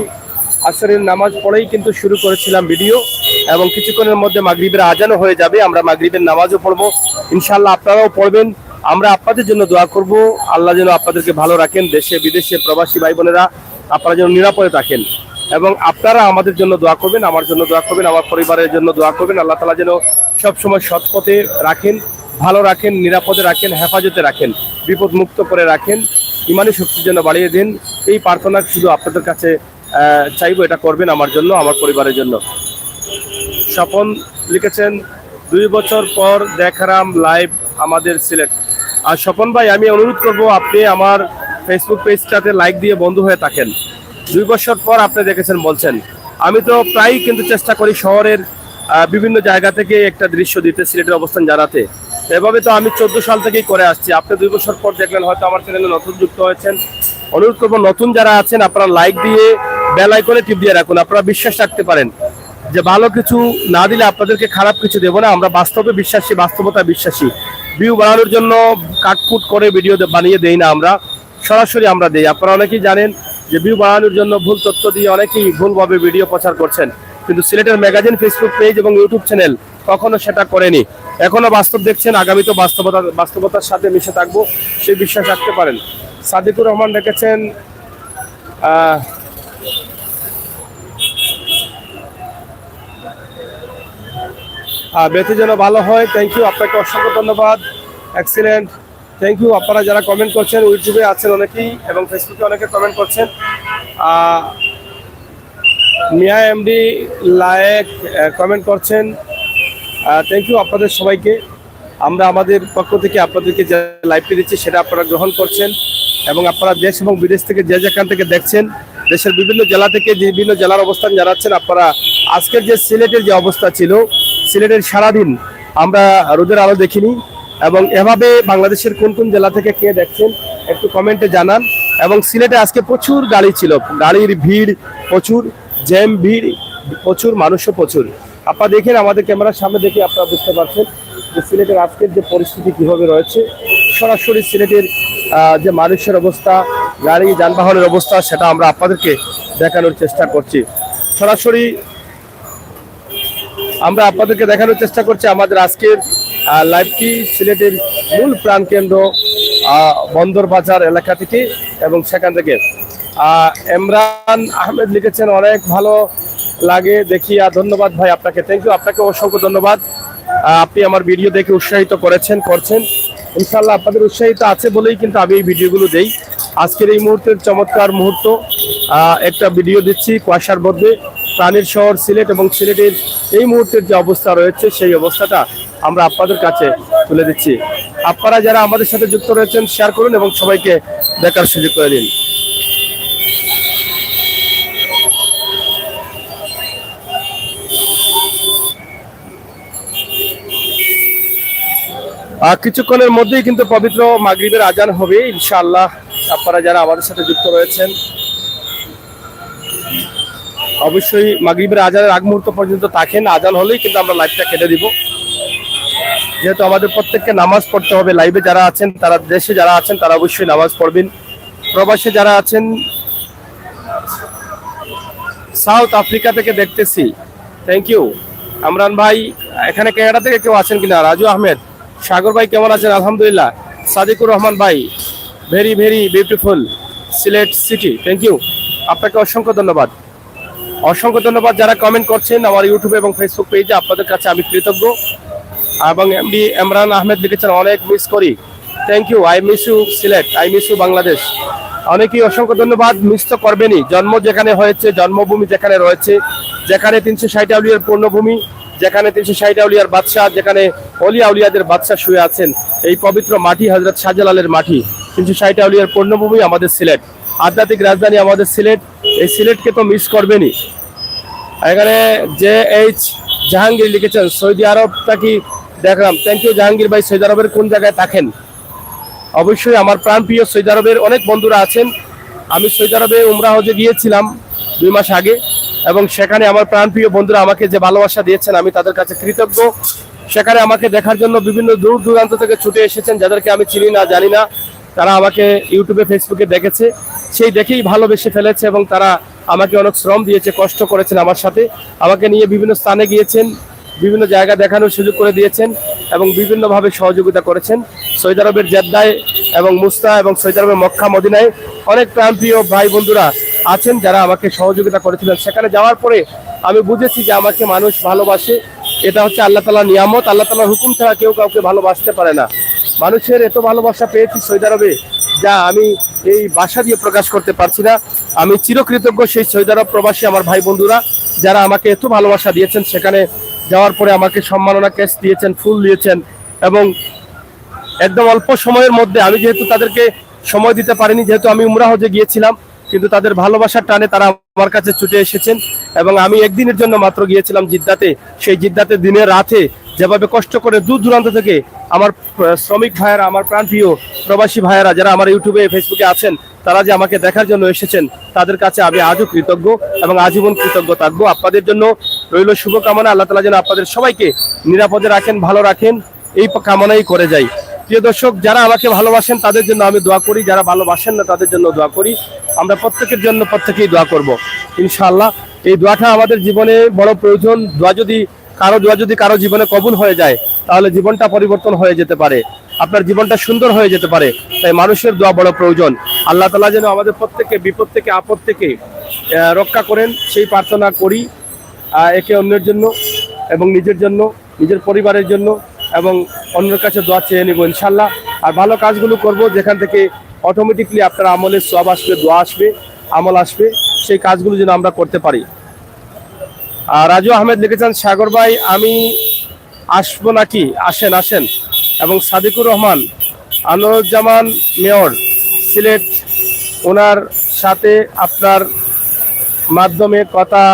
আসরের নামাজ পড়েই কিন্তু শুরু করেছিলাম ভিডিও, এবং কিছুক্ষণের মধ্যে মাগরিবের আজানও হয়ে যাবে। আমরা মাগরিবের নামাজও পড়বো ইনশাআল্লাহ, আপনারাও পড়বেন। আমরা আপনাদের জন্য দোয়া করব, আল্লাহ যেন আপনাদেরকে ভালো রাখেন। দেশে বিদেশে প্রবাসী ভাই বোনেরা আপনারা যেন নিরাপদে থাকেন, এবং আপনারা আমাদের জন্য দোয়া করবেন, আমার জন্য দোয়া করবেন, আমার পরিবারের জন্য দোয়া করবেন। আল্লাহ তাআলা যেন সবসময় সৎ পথে রাখেন, ভালো রাখেন, নিরাপদে রাখেন, হেফাজতে রাখেন, বিপদ মুক্ত করে রাখেন, ইমানি শক্তির জন্য বাড়িয়ে দিন। এই প্রার্থনা শুধু আপনাদের কাছে চাইবো, এটা করবেন আমার জন্য, আমার পরিবারের জন্য। স্বপন লিখেছেন 2 বছর পর দেখারাম লাইভ আমাদের সিলেট। আর স্বপন ভাই, আমি অনুরোধ করব আপনি আমার ফেসবুক পেজটাতে লাইক দিয়ে বন্ধু হয়ে থাকেন। 2 বছর পর আপনি দেখেছেন বলছেন। আমি তো প্রায়ই কিন্তু চেষ্টা করি শহরের বিভিন্ন জায়গা থেকে একটা দৃশ্য দিতে, সিলেটের অবস্থান জানাতে। এভাবে তো আমি 14 সাল থেকেই করে আসছি। আপনি 2 বছর পর দেখলেন, হয়তো আমার চ্যানেলে নতুন যুক্ত হয়েছেন। অনুরোধ করবো নতুন যারা আছেন আপনারা লাইক দিয়ে বেল আইকনে টিপ দিয়ে রাখুন। আপনারা বিশ্বাস রাখতে পারেন যে ভালো কিছু না দিলে আপনাদেরকে খারাপ কিছু দেবো না। আমরা বাস্তবে বিশ্বাসী, বাস্তবতা বিশ্বাসী। ভিউ বাড়ানোর জন্য কাটকুট করে ভিডিও বানিয়ে দেই না, আমরা সরাসরি আমরা দেই। আপনারা অনেকেই জানেন যে ভিউ বাড়ানোর জন্য ভুল তথ্য দিয়ে অনেকেই ভুলভাবে ভিডিও প্রচার করছেন, কিন্তু সিলেটের ম্যাগাজিন, ফেসবুক পেজ এবং ইউটিউব চ্যানেল কখনো সেটা করেনি। এখনো বাস্তব দেখছেন, আগামী তো বাস্তবতার সাথে মিশে থাকবো, সেই বিশ্বাস রাখতে পারেন। সাদিকুর রহমান রেখেছেন বেতে যেন ভালো হয়। থ্যাংক ইউ, আপনাকে অসংখ্য ধন্যবাদ। Excellent, thank you. আপনারা যারা কমেন্ট করছেন, ইউটিউবে আছেন অনেকেই এবং ফেসবুকে অনেকে কমেন্ট করছেন। মিয়া এমডি লায়েক কমেন্ট করছেন, থ্যাংক ইউ আপনাদের সবাইকে। আমরা আমাদের পক্ষ থেকে আপনাদেরকে যে লাইভটি দিচ্ছি সেটা আপনারা গ্রহণ করছেন, এবং আপনারা দেশ এবং বিদেশ থেকে যে যেখান থেকে দেখছেন, দেশের বিভিন্ন জেলা থেকে বিভিন্ন জেলার অবস্থান জানাচ্ছেন। আপনারা আজকের যে সিলেটের যে অবস্থা ছিল, সিলেটের সারাদিন আমরা রোদের আলো দেখিনি, এবং এভাবে বাংলাদেশের কোন কোন জেলা থেকে কে দেখছেন একটু কমেন্টে জানান। এবং সিলেটে আজকে প্রচুর গাড়ি ছিল, গাড়ির ভিড় প্রচুর, জ্যাম ভিড় প্রচুর, মানুষও প্রচুর। আপনারা দেখেন, আমাদের ক্যামেরার সামনে দেখে আপনারা বুঝতে পারছেন যে সিলেটের আজকের যে পরিস্থিতি কীভাবে রয়েছে। সরাসরি সিলেটের যে মানুষের অবস্থা, গাড়ি যানবাহনের অবস্থা, সেটা আমরা আপনাদেরকে দেখানোর চেষ্টা করছি। সরাসরি আমরা আপনাদেরকে দেখানোর চেষ্টা করছি আমাদের আজকের লাইভটি সিলেটের মূল প্রাণকেন্দ্র বন্দর বাজার এলাকা থেকে, এবং সেখান থেকে। ইমরান আহমেদ লিখেছেন, অনেক ভালো লাগে দেখিয়া। ধন্যবাদ ভাই আপনাকে, থ্যাংক ইউ, আপনাকে অসংখ্য ধন্যবাদ। আপনি আমার ভিডিও দেখে উৎসাহিত করছেন। ইনশাআল্লাহ আপনাদের উৎসাহিত আছে বলেই কিন্তু আমি এই ভিডিওগুলো দেই। আজকের এই মুহূর্তের চমৎকার মুহূর্ত, একটা ভিডিও দিচ্ছি কুয়াশার মধ্যে, প্রাণের শহর সিলেট, এবং সিলেটের এই মুহূর্তের যে অবস্থা রয়েছে সেই অবস্থাটা আমরা আপনাদের কাছে তুলে দিচ্ছি। আপনারা যারা আমাদের সাথে যুক্ত রয়েছেন শেয়ার করুন এবং সবাইকে দেখার সুযোগ করে দিন। কিছুক্ষণের মধ্যেই কিন্তু পবিত্র মাগরিবের আজান হবে ইনশাআল্লাহ। আপনারা যারা আমাদের সাথে যুক্ত রয়েছেন অবশ্যই মাগরিবের আজানের আগ মুহূর্ত পর্যন্ত থাকেন। আজান হলেই কিন্তু আমরা লাইভটা কেটে দিব, যেহেতু আমাদের প্রত্যেককে নামাজ পড়তে হবে। লাইভে যারা আছেন, তারা দেশে যারা আছেন তারা অবশ্যই নামাজ পড়বেন। প্রবাসে যারা আছেন, সাউথ আফ্রিকা থেকে দেখতেছি, থ্যাংক ইউ। আমরান ভাই, এখানে ক্যানাডা থেকে কেউ আছেন কিনা? রাজু আহমেদ, সাগর ভাই কেমন আছেন? আলহামদুলিল্লাহ। সাদিকুর রহমান ভাই, very very beautiful Sylhet city, thank you. আপনাকে অসংখ্য ধন্যবাদ, অসংখ্য ধন্যবাদ যারা কমেন্ট করছেন আমার ইউটিউব এবং ফেসবুক পেজে, আপনাদের কাছে আমি কৃতজ্ঞ। এবং এমডি ইমরান আহমেদ লিখেছেন অনেক মিস করি, thank you. I miss you Sylhet, I miss you Bangladesh. অনেকেই অসংখ্য ধন্যবাদ। মিস তো করবেনই, জন্ম যেখানে হয়েছে, জন্মভূমি যেখানে রয়েছে, যেখানে 360 আউলিয়ার পূর্ণভূমি, যেখানে 360 আউলিয়ার বাদশাহ, যেখানে অলিয়া আউলিয়াদের বাদশাহ শুয়ে আছেন, এই পবিত্র মাটি হযরত শাহজালালের মাটি, 360 আউলিয়ার পূর্ণভূমি আমাদের সিলেট, আধ্যাত্মিক রাজধানী আমাদের সিলেট। এই সিলেটকে তো মিস করবেনই। এখানে জে এইচ জাহাঙ্গীর লিখেছেন সৌদি আরবটা কি দেখলাম, থ্যাংক ইউ জাহাঙ্গীর ভাই। সৌদি আরবের কোন জায়গায় থাকেন? অবশ্যই আমার প্রাণপ্রিয় সৌদি আরবের অনেক বন্ধুরা আছেন। আমি সৌদি আরবে উমরা হজে গিয়েছিলাম 2 মাস আগে, এবং সেখানে আমার প্রাণপ্রিয় বন্ধুরা আমাকে যে ভালোবাসা দিয়েছেন আমি তাদের কাছে কৃতজ্ঞ। সেখানে আমাকে দেখার জন্য বিভিন্ন দূর দূরান্ত থেকে ছুটে এসেছেন, যাদেরকে আমি চিনি না জানি না, তারা আমাকে ইউটিউবে ফেসবুকে দেখেছে, সেই দেখেই ভালোবেসে ফেলেছে এবং তারা আমাকে অনেক শ্রম দিয়েছে, কষ্ট করেছেন আমার সাথে, আমাকে নিয়ে বিভিন্ন স্থানে গিয়েছেন, বিভিন্ন জায়গা দেখানোর সুযোগ করে দিয়েছেন এবং বিভিন্নভাবে সহযোগিতা করেছেন। সৌদি আরবের জেদ্দায় এবং মুস্তা এবং সৌদি আরবের মক্কা মদিনায় অনেক প্রাণপ্রিয় ভাই বন্ধুরা আছেন যারা আমাকে সহযোগিতা করেছিলেন। সেখানে যাওয়ার পরে আমি বুঝেছি যে আমাকে মানুষ ভালোবাসে, এটা হচ্ছে আল্লাহ তাআলার নিয়ামত। আল্লাহ তাআলার হুকুম ছাড়া কেউ কাউকে ভালোবাসতে পারে না। মানুষের এত ভালোবাসা পেয়েছি সৌদি আরবে, যা আমি এই ভাষা দিয়ে প্রকাশ করতে পারছি না। আমি চিরকৃতজ্ঞ সেই সৌদি আরব প্রবাসী আমার ভাই বন্ধুরা যারা আমাকে এত ভালোবাসা দিয়েছেন। সেখানে যাওয়ার পরে আমাকে সম্মাননা ক্যাশ দিয়েছেন, ফুল দিয়েছেন, এবং একদম অল্প সময়ের মধ্যে, আমি যেহেতু তাদেরকে সময় দিতে পারিনি, যেহেতু আমি উমরা হজে গিয়েছিলাম, কিন্তু তাদের ভালোবাসার টানে তারা আমার কাছে ছুটে এসেছেন। এবং আমি একদিনের জন্য মাত্র গিয়েছিলাম জিদ্দাতে, সেই জিদ্দাতে দিনের রাতে যেভাবে কষ্ট করে দূর দূরান্ত থেকে আমার শ্রমিক ভাইয়েরা, আমার প্রাণপ্রিয় প্রবাসী ভাইয়েরা যারা আমার ইউটিউবে ফেসবুকে আছেন, তারা যে আমাকে দেখার জন্য এসেছেন, তাদের কাছে আমি আজও কৃতজ্ঞ এবং আজীবন কৃতজ্ঞ থাকবো। আপনাদের জন্য রইল শুভকামনা। আল্লাহ তাআলা যেন আপনাদের সবাইকে নিরাপদে রাখেন, ভালো রাখেন, এই কামনাই করে যাই। প্রিয় দর্শক, যারা আমাকে ভালোবাসেন তাদের জন্য আমি দোয়া করি, যারা ভালোবাসেন না তাদের জন্য দোয়া করি। আমরা প্রত্যেকের জন্য প্রত্যেকেই দোয়া করব ইনশাআল্লাহ। এই দোয়াটা আমাদের জীবনে বড় প্রয়োজন। দোয়া যদি কারো জীবনে কবুল হয়ে যায়, তাহলে জীবনটা পরিবর্তন হয়ে যেতে পারে, আপনার জীবনটা সুন্দর হয়ে যেতে পারে। তাই মানুষের দোয়া বড় প্রয়োজন। আল্লাহ তাআলা যেন আমাদের প্রত্যেককে বিপদ থেকে, আপদ থেকে রক্ষা করেন, সেই প্রার্থনা করি একে অন্যের জন্য এবং নিজের জন্য, নিজের পরিবারের জন্য, এবং অন্যের কাছে দোয়া চেয়ে নেব ইনশাআল্লাহ। আর ভালো কাজগুলো করব যেখান থেকে অটোমেটিকলি আপনার আমলের সওয়াব আসবে, দোয়া আসবে, আমল আসবে, সেই কাজগুলো যেন আমরা করতে পারি। আর রাজু আহমেদ লিখেছেন সাগর ভাই আমি আসবো নাকি, আসেন আসেন। এবং সাদিকুর রহমান, আনোয়ারুজ্জামান মেয়র সিলেট, ওনার সাথে আপনার মাধ্যমে কথা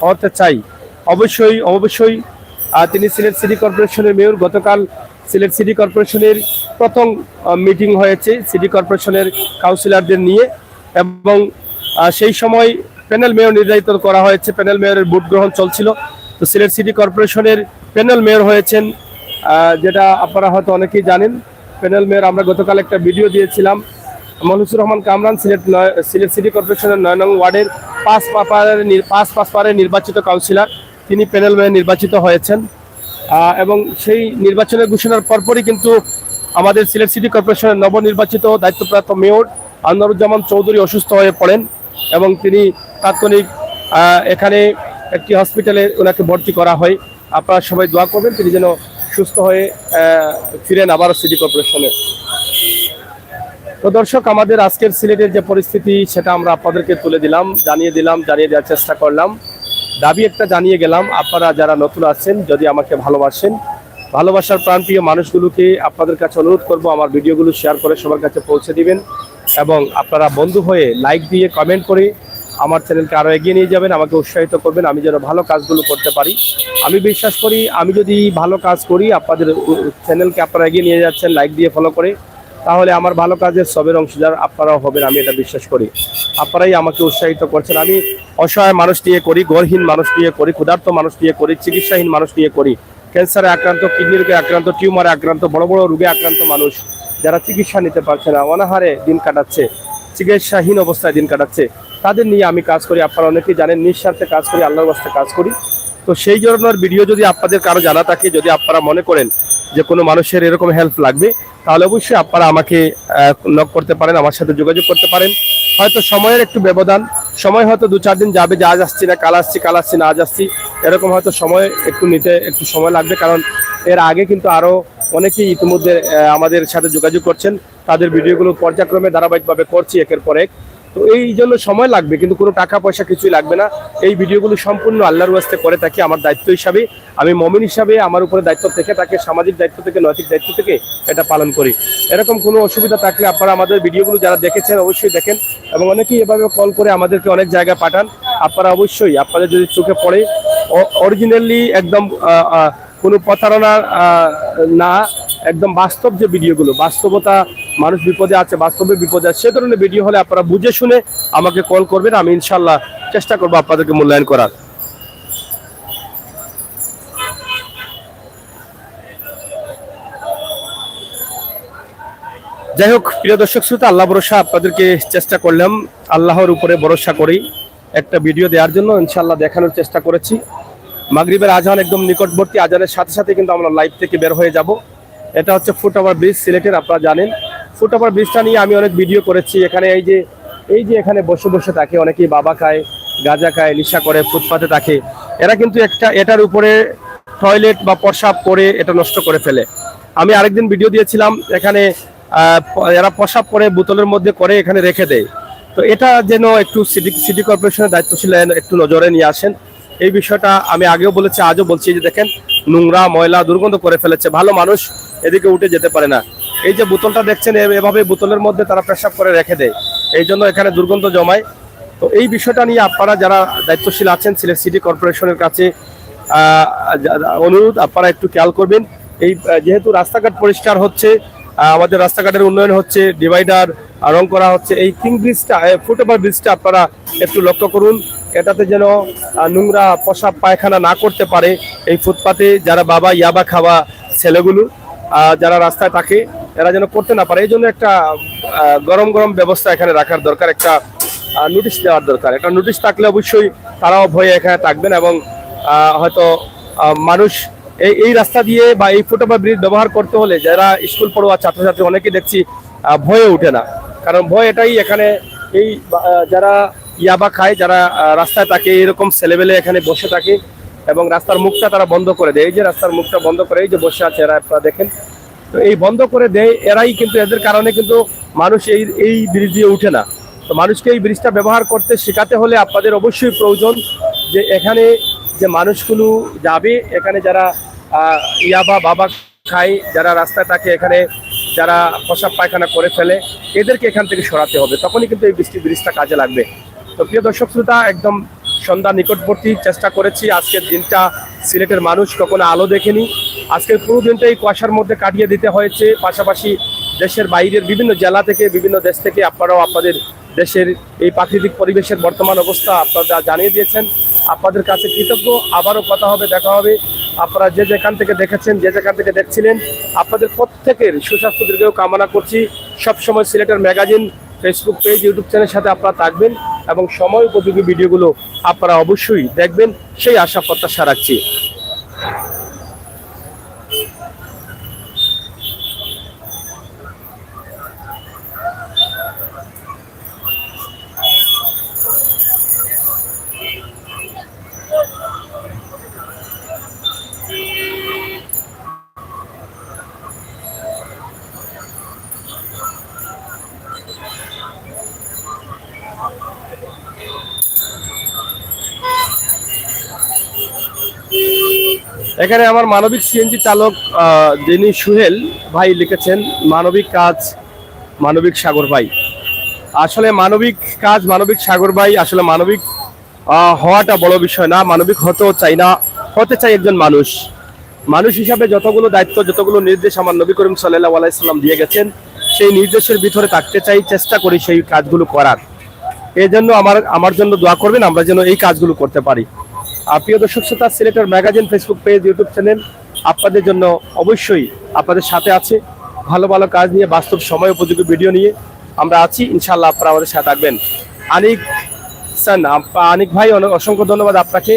হতে চাই। অবশ্যই অবশ্যই। তিনি সিলেট সিটি কর্পোরেশনের মেয়র। গতকাল সিলেট সিটি কর্পোরেশনের প্রথম মিটিং হয়েছে সিটি কর্পোরেশনের কাউন্সিলরদের নিয়ে, এবং সেই সময় প্যানেল মেয়র নির্ধারিত করা হয়েছে। প্যানেল মেয়রের ভোট গ্রহণ চলছিল। তো সিলেট সিটি কর্পোরেশনের প্যানেল মেয়র হয়েছেন, যেটা আপনারা হয়তো অনেকেই জানেন। প্যানেল মেয়র আমরা গতকাল একটা ভিডিও দিয়েছিলাম, মনসুর রহমান কামরান, সিলেট সিটি কর্পোরেশনের 9 নং ওয়ার্ডের 5 নির্বাচিত কাউন্সিলর, তিনি প্যানেল মেয়র নির্বাচিত হয়েছেন। এবং সেই নির্বাচনের ঘোষণার পরপরই কিন্তু আমাদের সিলেট সিটি কর্পোরেশনের নবনির্বাচিত দায়িত্বপ্রাপ্ত মেয়র আনোয়ারুজ্জামান চৌধুরী অসুস্থ হয়ে পড়েন, এবং তিনি তাৎক্ষণিক এখানে একটি হসপিটালে ওনাকে ভর্তি করা হয়। আপনারা সবাই দোয়া করবেন তিনি যেন সুস্থ হয়ে ফিরেন আবারও সিটি কর্পোরেশনে। তো দর্শক, আমাদের আজকের সিলেটের যে পরিস্থিতি সেটা আমরা আপনাদেরকে তুলে দিলাম, জানিয়ে দেওয়ার চেষ্টা করলাম। দাবি একটা জানিয়ে গেলাম, আপনারা যারা নতুন আছেন যদি আমাকে ভালোবাসেন, ভালোবাসার প্রাণপ্রিয় মানুষগুলোকে আপনাদের কাছে অনুরোধ করব আমার ভিডিওগুলো শেয়ার করে সবার কাছে পৌঁছে দিবেন, এবং আপনারা বন্ধু হয়ে লাইক দিয়ে কমেন্ট করে আমার চ্যানেলকে আরও এগিয়ে নিয়ে যাবেন, আমাকে উৎসাহিত করবেন আমি যেন ভালো কাজগুলো করতে পারি। আমি বিশ্বাস করি আমি যদি ভালো কাজ করি, আপনাদের চ্যানেলকে আপনারা এগিয়ে নিয়ে যাচ্ছেন লাইক দিয়ে ফলো করে, তাহলে আমার ভালো কাজের সবের অংশীদার আপনারাও হবেন, আমি এটা বিশ্বাস করি। আপনারাই আমাকে উৎসাহিত করছেন। আমি অসহায় মানুষ নিয়ে করি, গর্ভহীন মানুষ নিয়ে করি, ক্ষুধার্ত মানুষ নিয়ে করি, চিকিৎসাহীন মানুষ নিয়ে করি, ক্যান্সারে আক্রান্ত, কিডনি রোগে আক্রান্ত, টিউমারে আক্রান্ত, বড় বড় রোগে আক্রান্ত মানুষ যারা চিকিৎসা নিতে পারছে না, অনাহারে দিন কাটাচ্ছে, চিকিৎসাহীন অবস্থায় দিন কাটাচ্ছে, তাদের নিয়ে আমি কাজ করি। আপনারা অনেকেই জানেন, নিঃস্বার্থে কাজ করি, আল্লাহর রাস্তায় কাজ করি। তো সেই ধরনের ভিডিও যদি আপনাদের কারো জানা থাকে, যদি আপনারা মনে করেন যে কোনো মানুষের এরকম হেল্প লাগবে, তাহলে অবশ্যই আপনারা আমাকে নক করতে পারেন, আমার সাথে যোগাযোগ করতে পারেন। হয়তো সময়ের একটু ব্যবধান, সময় হয়তো 2-4 দিন যাবে, যে আজ আসছি না কাল আসছি, কাল আসছি না আজ আসছি, এরকম হয়তো সময় একটু নিতে একটু সময় লাগবে। কারণ এর আগে কিন্তু আরও অনেকেই ইতিমধ্যে আমাদের সাথে যোগাযোগ করছেন, তাদের ভিডিওগুলো পর্যায়ক্রমে ধারাবাহিকভাবে করছি একের পর এক। তো এই জন্য সময় লাগবে, কিন্তু কোনো টাকা পয়সা কিছুই লাগবে না। এই ভিডিওগুলো সম্পূর্ণ আল্লাহর ওয়াস্তে করে থাকি, আমার দায়িত্ব হিসাবে, আমি মুমিন হিসাবে আমার উপরে দায়িত্ব থেকে থাকে, সামাজিক দায়িত্ব থেকে, নৈতিক দায়িত্ব থেকে এটা পালন করি। এরকম কোনো অসুবিধা থাকলে আপনারা আমাদের ভিডিওগুলো যারা দেখেছেন অবশ্যই দেখেন, এবং অনেকেই এভাবে কল করে আমাদেরকে অনেক জায়গায় পাঠান। আপনারা অবশ্যই, আপনাদের যদি চোখে পড়ে অরিজিনালি একদম কোনো প্রতারণা না, একদম বাস্তব যে ভিডিওগুলো, বাস্তবতা, মানুষ বিপদে আছে, বাস্তবে বিপদে আছে, সে ধরনের ভিডিও হলে আপনারা বুঝে শুনে আমাকে কল করবেন। আমি ইনশাল্লাহ চেষ্টা করবো আপনাদেরকে মূল্যায়ন করার। যাই হোক, প্রিয় দর্শক শ্রোতা, আল্লাহ ভরসা আপনাদেরকে চেষ্টা করলাম, আল্লাহর উপরে ভরসা করি একটা ভিডিও দেওয়ার জন্য। ইনশাল্লাহ দেখানোর চেষ্টা করেছি। মাগরিবের আজান একদম নিকটবর্তী, আজানের সাথে সাথে কিন্তু আমরা লাইভ থেকে বের হয়ে যাব। এটা হচ্ছে ফুটওভার ব্রিজ, সিলেটের, আপনারা জানেন। ফুটওভার ব্রিজটা নিয়ে আমি অনেক ভিডিও করেছি। এখানে এই যে এখানে বসে বসে থাকে অনেকেই, বাবা খায়, গাঁজা খায়, নেশা করে, ফুটপাতে থাকে। এরা কিন্তু এটার উপরে টয়লেট বা প্রসাব করে এটা নষ্ট করে ফেলে। আমি আরেকদিন ভিডিও দিয়েছিলাম, এখানে এরা প্রসাব করে বোতলের মধ্যে করে এখানে রেখে দেয়। তো এটা যেন একটু সিটি কর্পোরেশনের দায়িত্বশীল একটু নজরে নিয়ে আসেন। এই বিষয়টা আমি আগেও বলেছি, আজও বলছি, যে দেখেন নোংরা, ময়লা, দুর্গন্ধ করে ফেলেছে, ভালো মানুষ এদিকে উঠে যেতে পারে না। এই যে বোতলটা দেখছেন, এভাবে বোতলের মধ্যে তারা পেশাব করে রেখে দেয়, এই জন্য এখানে দুর্গন্ধ জমায়। তো এই বিষয়টা নিয়ে আপনারা যারা দায়িত্বশীল আছেন সিলেট সিটি কর্পোরেশনের কাছে অনুরোধ, আপনারা একটু খেয়াল করবেন। এই যেহেতু রাস্তাঘাট পরিষ্কার হচ্ছে, আমাদের রাস্তাঘাটের উন্নয়ন হচ্ছে, ডিভাইডার রং করা হচ্ছে, এই কিং ব্রিজটা, ফুটওভার ব্রিজটা আপনারা একটু লক্ষ্য করুন, এটাতে যেন নোংরা প্রসাব পায়খানা না করতে পারে। এই ফুটপাতে যারা বাবা ইয়াবা খাওয়া ছেলেগুলো যারা রাস্তায় থাকে, এরা যেন করতে না পারে। এই জন্য একটা গরম গরম ব্যবস্থা এখানে রাখার দরকার, একটা নোটিশ দেওয়ার দরকার। একটা নোটিশ থাকলে অবশ্যই তারাও ভয়ে এখানে থাকবেন, এবং হয়তো মানুষ এই রাস্তা দিয়ে বা এই ফুটওভার ব্রিজ ব্যবহার করতে হলে যারা স্কুল পড়ুয়া ছাত্রছাত্রী অনেকেই দেখছি ভয়ে ওঠে না। কারণ ভয় এটাই, এখানে এই যারা ইয়াবা খায়, যারা রাস্তায় থাকে, এরকম ছেলেবেলে এখানে বসে থাকে এবং রাস্তার মুখটা তারা বন্ধ করে দেয়। এই যে রাস্তার মুখটা বন্ধ করে এই যে বসে আছে এরা, আপনারা দেখেন। তো এই বন্ধ করে দেয় এরাই, কিন্তু এদের কারণে কিন্তু মানুষ এই ব্রিজ দিয়ে উঠে না। তো মানুষকে এই ব্রিজটা ব্যবহার করতে শেখাতে হলে আপনাদের অবশ্যই প্রয়োজন যে এখানে যে মানুষগুলো যাবে, এখানে যারা ইয়াবা বাবা খায়, যারা রাস্তায় থাকে, এখানে যারা প্রসাব পায়খানা করে ফেলে, এদেরকে এখান থেকে সরাতে হবে, তখনই কিন্তু এই ব্রিজটা কাজে লাগবে। তো প্রিয় দর্শক শ্রোতা, একদম সন্ধ্যা নিকটবর্তী, চেষ্টা করেছি আজকের দিনটা সিলেটের মানুষ কখনো আলো দেখেনি, আজকের পুরো দিনটাই কুয়াশার মধ্যে কাটিয়ে দিতে হয়েছে। পাশাপাশি দেশের বাইরের বিভিন্ন জেলা থেকে, বিভিন্ন দেশ থেকে আপনারাও আপনাদের দেশের এই প্রাকৃতিক পরিবেশের বর্তমান অবস্থা আপনারা জানিয়ে দিয়েছেন। আপনাদের কাছে কৃতজ্ঞ। আবারও কথা হবে, দেখা হবে। আপনারা যে যেখান থেকে দেখেছেন, যে যেখান থেকে দেখছিলেন, আপনাদের প্রত্যেকের সুস্বাস্থ্য দীর্ঘায়ু কামনা করছি। সবসময় সিলেটের ম্যাগাজিন ফেসবুক পেজ, ইউটিউব চ্যানেলের সাথে আপনারা থাকবেন এবং সময় উপযোগী ভিডিওগুলো আপনারা অবশ্যই দেখবেন, সেই আশা প্রত্যাশা রাখছি। এখানে আমার মানবিক সিএনজি চালক যিনি সুহেল ভাই লিখেছেন, মানবিক কাজ মানবিক সাগর ভাই। আসলে মানবিক কাজ মানবিক সাগর ভাই, আসলে মানবিক হওয়াটা বড় বিষয় না, মানবিক হতেও চাই না, হতে চাই একজন মানুষ। মানুষ হিসাবে যতগুলো দায়িত্ব, যতগুলো নির্দেশ আমার নবী করিম সাল্লাল্লাহু আলাইহি সাল্লাম দিয়ে গেছেন, সেই নির্দেশের ভিতরে থাকতে চাই, চেষ্টা করি সেই কাজগুলো করার। এই জন্য আমার জন্য দোয়া করবেন, আমরা যেন এই কাজগুলো করতে পারি। প্রিয় দর্শক শ্রোতা, সিলেটের magazine Facebook page, YouTube channel আপনাদের জন্য অবশ্যই আপনাদের সাথে আছে। ভালো ভালো কাজ নিয়ে, বাস্তব সময় উপযোগী ভিডিও নিয়ে আমরা আছি। ইনশাআল্লাহ আপনারা আমাদের সাথে থাকবেন। আনিক আনিক ভাই, অনেক অসংখ্য ধন্যবাদ আপনাকে।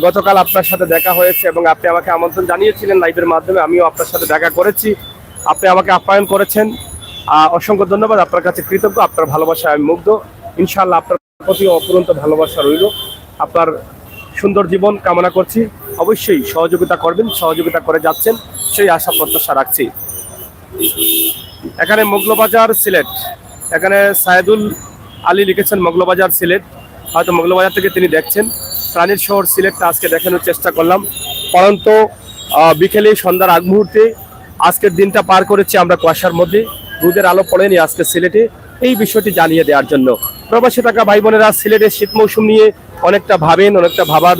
গতকাল আপনার সাথে দেখা হয়েছে এবং আপনি আমাকে আমন্ত্রণ জানিয়েছিলেন লাইভের মাধ্যমে, আমিও আপনার সাথে দেখা করেছি, আপনি আমাকে আপ্যায়ন করেছেন। অসংখ্য ধন্যবাদ, আপনার কাছে কৃতজ্ঞ। আপনার ভালোবাসায় আমি মুগ্ধ। ইনশাআল্লাহ আপনার প্রতি অফুরন্ত ভালোবাসা রইল। আপনার সুন্দর জীবন কামনা করছি। অবশ্যই সহযোগিতা করবেন, সহযোগিতা করে যাচ্ছেন, সেই আশা প্রত্যাশা রাখছি। এখানে মোগলবাজার সিলেট, এখানে সায়েদুল আলী লিখেছেন মোগলবাজার সিলেট, হয়তো মোগলবাজার থেকে তিনি দেখছেন। প্রাণীর শহর সিলেটটা আজকে দেখানোর চেষ্টা করলাম। পরন্ত বিকেলে সন্ধ্যার আগ মুহূর্তে আজকের দিনটা পার করেছি আমরা কুয়াশার মধ্যে, রোদের আলো পড়েনি আজকে সিলেটে, এই বিষয়টি জানিয়ে দেওয়ার জন্য। প্রবাসী থাকা ভাই বোনেরা সিলেটের শীত মৌসুম নিয়ে অনেকটা ভাবেন, অনেকটা ভাবার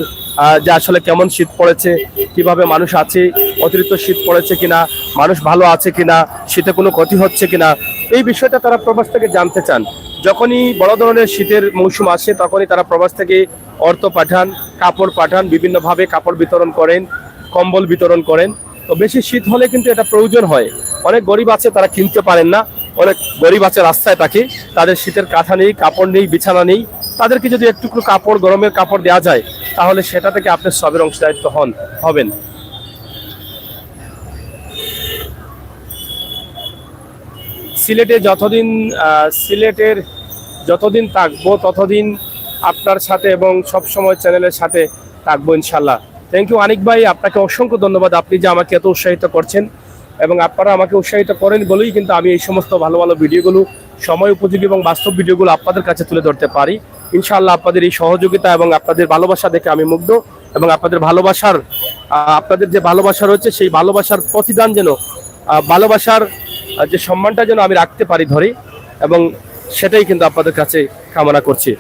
যে আসলে কেমন শীত পড়েছে, কিভাবে মানুষ আছে, অতিরিক্ত শীত পড়েছে কিনা, মানুষ ভালো আছে কিনা, শীতে কোনো ক্ষতি হচ্ছে কিনা, এই বিষয়টা তারা প্রবাস থেকে জানতে চান। যখনই বড় ধরনের শীতের মৌসুম আসে তখনই তারা প্রবাস থেকে অর্থ পাঠান, কাপড় পাঠান, বিভিন্নভাবে কাপড় বিতরণ করেন, কম্বল বিতরণ করেন। তো বেশি শীত হলে কিন্তু এটা প্রয়োজন হয়। অনেক গরিব আছে, তারা কিনতে পারেন না, অনেক গরিব আছে রাস্তায় থাকে, তাদের শীতের কাঁথা নেই, কাপড় নেই, বিছানা নেই। তাদেরকে যদি একটু কাপড়, গরমের কাপড় দেওয়া যায় তাহলে সেটা থেকে আপনি সবের অংশীদারিত্ব হবেন। সিলেটের যতদিন থাকবো ততদিন আপনার সাথে এবং সবসময় চ্যানেলের সাথে থাকবো ইনশাল্লাহ। থ্যাংক ইউ আনিক ভাই, আপনাকে অসংখ্য ধন্যবাদ। আপনি যে আমাকে এত উৎসাহিত করছেন এবং আপনারা আমাকে উৎসাহিত করেন বলেই কিন্তু আমি এই সমস্ত ভালো ভালো ভিডিওগুলো, সময় উপযোগী এবং বাস্তব ভিডিওগুলো আপনাদের কাছে তুলে ধরতে পারি। ইনশাআল্লাহ আপনাদের এই সহযোগিতা এবং আপনাদের ভালোবাসা দেখে আমি মুগ্ধ, এবং আপনাদের যে ভালোবাসা রয়েছে সেই ভালোবাসার প্রতিদান যেন, ভালোবাসার যে সম্মানটা যেন আমি রাখতে পারি ধরে, এবং সেটাই কিন্তু আপনাদের কাছে কামনা করছি।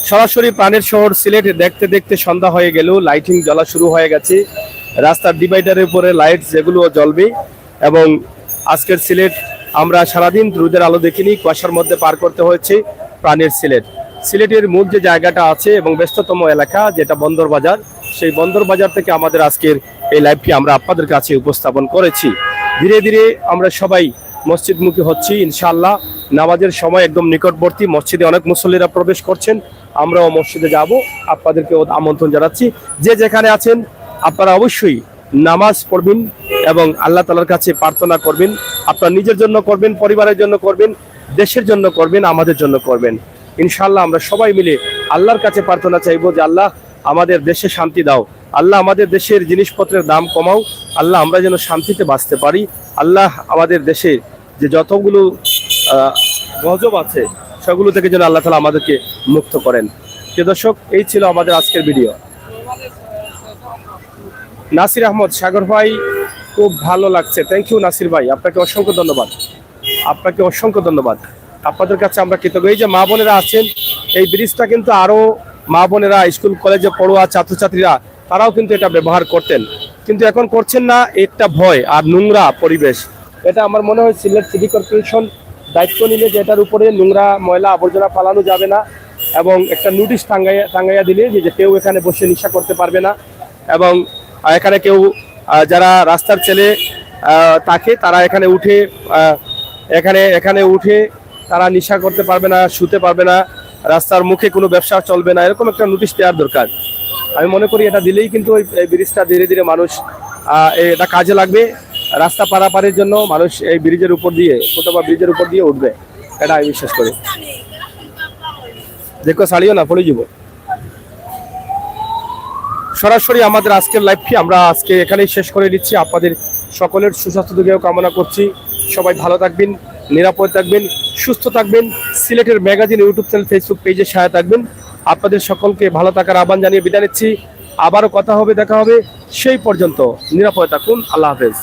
সরাসরি প্রাণের শহর সিলেট দেখতে দেখতে সন্ধ্যা হয়ে গেল, লাইটিং জ্বলা শুরু হয়ে গেছে, রাস্তার ডিভাইডারের উপরে লাইট যেগুলো জ্বলবে। এবং আজকের সিলেট আমরা সারাদিন রোদের আলো দেখিনি, কুয়াশার মধ্যে পার করতে হয়েছে প্রাণের সিলেটের মূল যে জায়গাটা আছে এবং ব্যস্ততম এলাকা যেটা বন্দর বাজার, সেই বন্দর বাজার থেকে আমাদের আজকের এই লাইভটি আমরা আপনাদের কাছে উপস্থাপন করেছি। ধীরে ধীরে আমরা সবাই মসজিদমুখী হচ্ছি ইনশাআল্লাহ। নামাজের সময় একদম নিকটবর্তী, মসজিদে অনেক মুসল্লিরা প্রবেশ করছেন, আমরাও মসজিদে যাব, আপনাদেরকে আমন্ত্রণ জানাচ্ছি। যে যেখানে আছেন আপনারা অবশ্যই নামাজ পড়বেন এবং আল্লাহ তাআলার কাছে প্রার্থনা করবেন। আপনার নিজের জন্য করবেন, পরিবারের জন্য করবেন, দেশের জন্য করবেন, আমাদের জন্য করবেন। ইনশাআল্লাহ আমরা সবাই মিলে আল্লাহর কাছে প্রার্থনা চাইবো যে আল্লাহ আমাদের দেশে শান্তি দাও, আল্লাহ আমাদের দেশের জিনিসপত্রের দাম কমাও, আল্লাহ আমরা যেন শান্তিতে বাঁচতে পারি, আল্লাহ আমাদের দেশে যে যতগুলো গজব আছে সেগুলো থেকে যেন আল্লাহ তাআলা আমাদেরকে মুক্ত করেন। প্রিয় দর্শক, এই ছিল আমাদের আজকের ভিডিও। নাসির আহমদ, সাগর ভাই খুব ভালো লাগছে, থ্যাংক ইউ নাসির ভাই, আপনাকে অসংখ্য ধন্যবাদ, আপনাকে অসংখ্য ধন্যবাদ। আপনাদের কাছে আমরা কৃতজ্ঞ। এই যে মা বোনেরা আছেন, এই ব্রিজটা কিন্তু আরো মা বোনেরা, স্কুল কলেজে পড়ুয়া ছাত্রছাত্রীরা তারাও কিন্তু এটা ব্যবহার করতেন, কিন্তু এখন করছেন না। একটা ভয় আর নোংরা পরিবেশ, এটা আমার মনে হয় সিলেট সিটি কর্পোরেশন দায়িত্ব নিলে যে এটার উপরে নোংরা ময়লা আবর্জনা ফালানো যাবে না, এবং একটা নোটিশ টাঙ্গাইয়া দিলে যে কেউ এখানে বসে নেশা করতে পারবে না, এবং এখানে কেউ যারা রাস্তার ছেলে থাকে তারা এখানে উঠে তারা নেশা করতে পারবে না, শুতে পারবে না, রাস্তার মুখে কোনো ব্যবসা চলবে না, এরকম একটা নোটিশ দেওয়ার দরকার। আমি মনে করি এটা দিলেই কিন্তু এই ব্রিজটা ধীরে ধীরে মানুষ এটা কাজে লাগবে। রাস্তা পারাপারের জন্য মানুষ এই ব্রিজের উপর দিয়ে, ফুটওভার ব্রিজের উপর দিয়ে উঠবে, এটা আমি বিশ্বাস করি। দেখো ছাড়িও না, পড়ে যাব। সরাসরি আমাদের আজকের লাইভটি আমরা আজকে এখানেই শেষ করে দিচ্ছি। আপনাদের সকলের সুস্বাস্থ্য দিকেও কামনা করছি। সবাই ভালো থাকবেন, নিরাপদ থাকবেন, সুস্থ থাকবেন। সিলেটের ম্যাগাজিন ইউটিউব চ্যানেল, ফেসবুক পেজে সাথে থাকবেন। আপনাদের সকলকে ভালো থাকার আহ্বান জানিয়ে বিদায় নিচ্ছি। আবারও কথা হবে, দেখা হবে। সেই পর্যন্ত নিরাপদে থাকুন। আল্লাহ হাফেজ।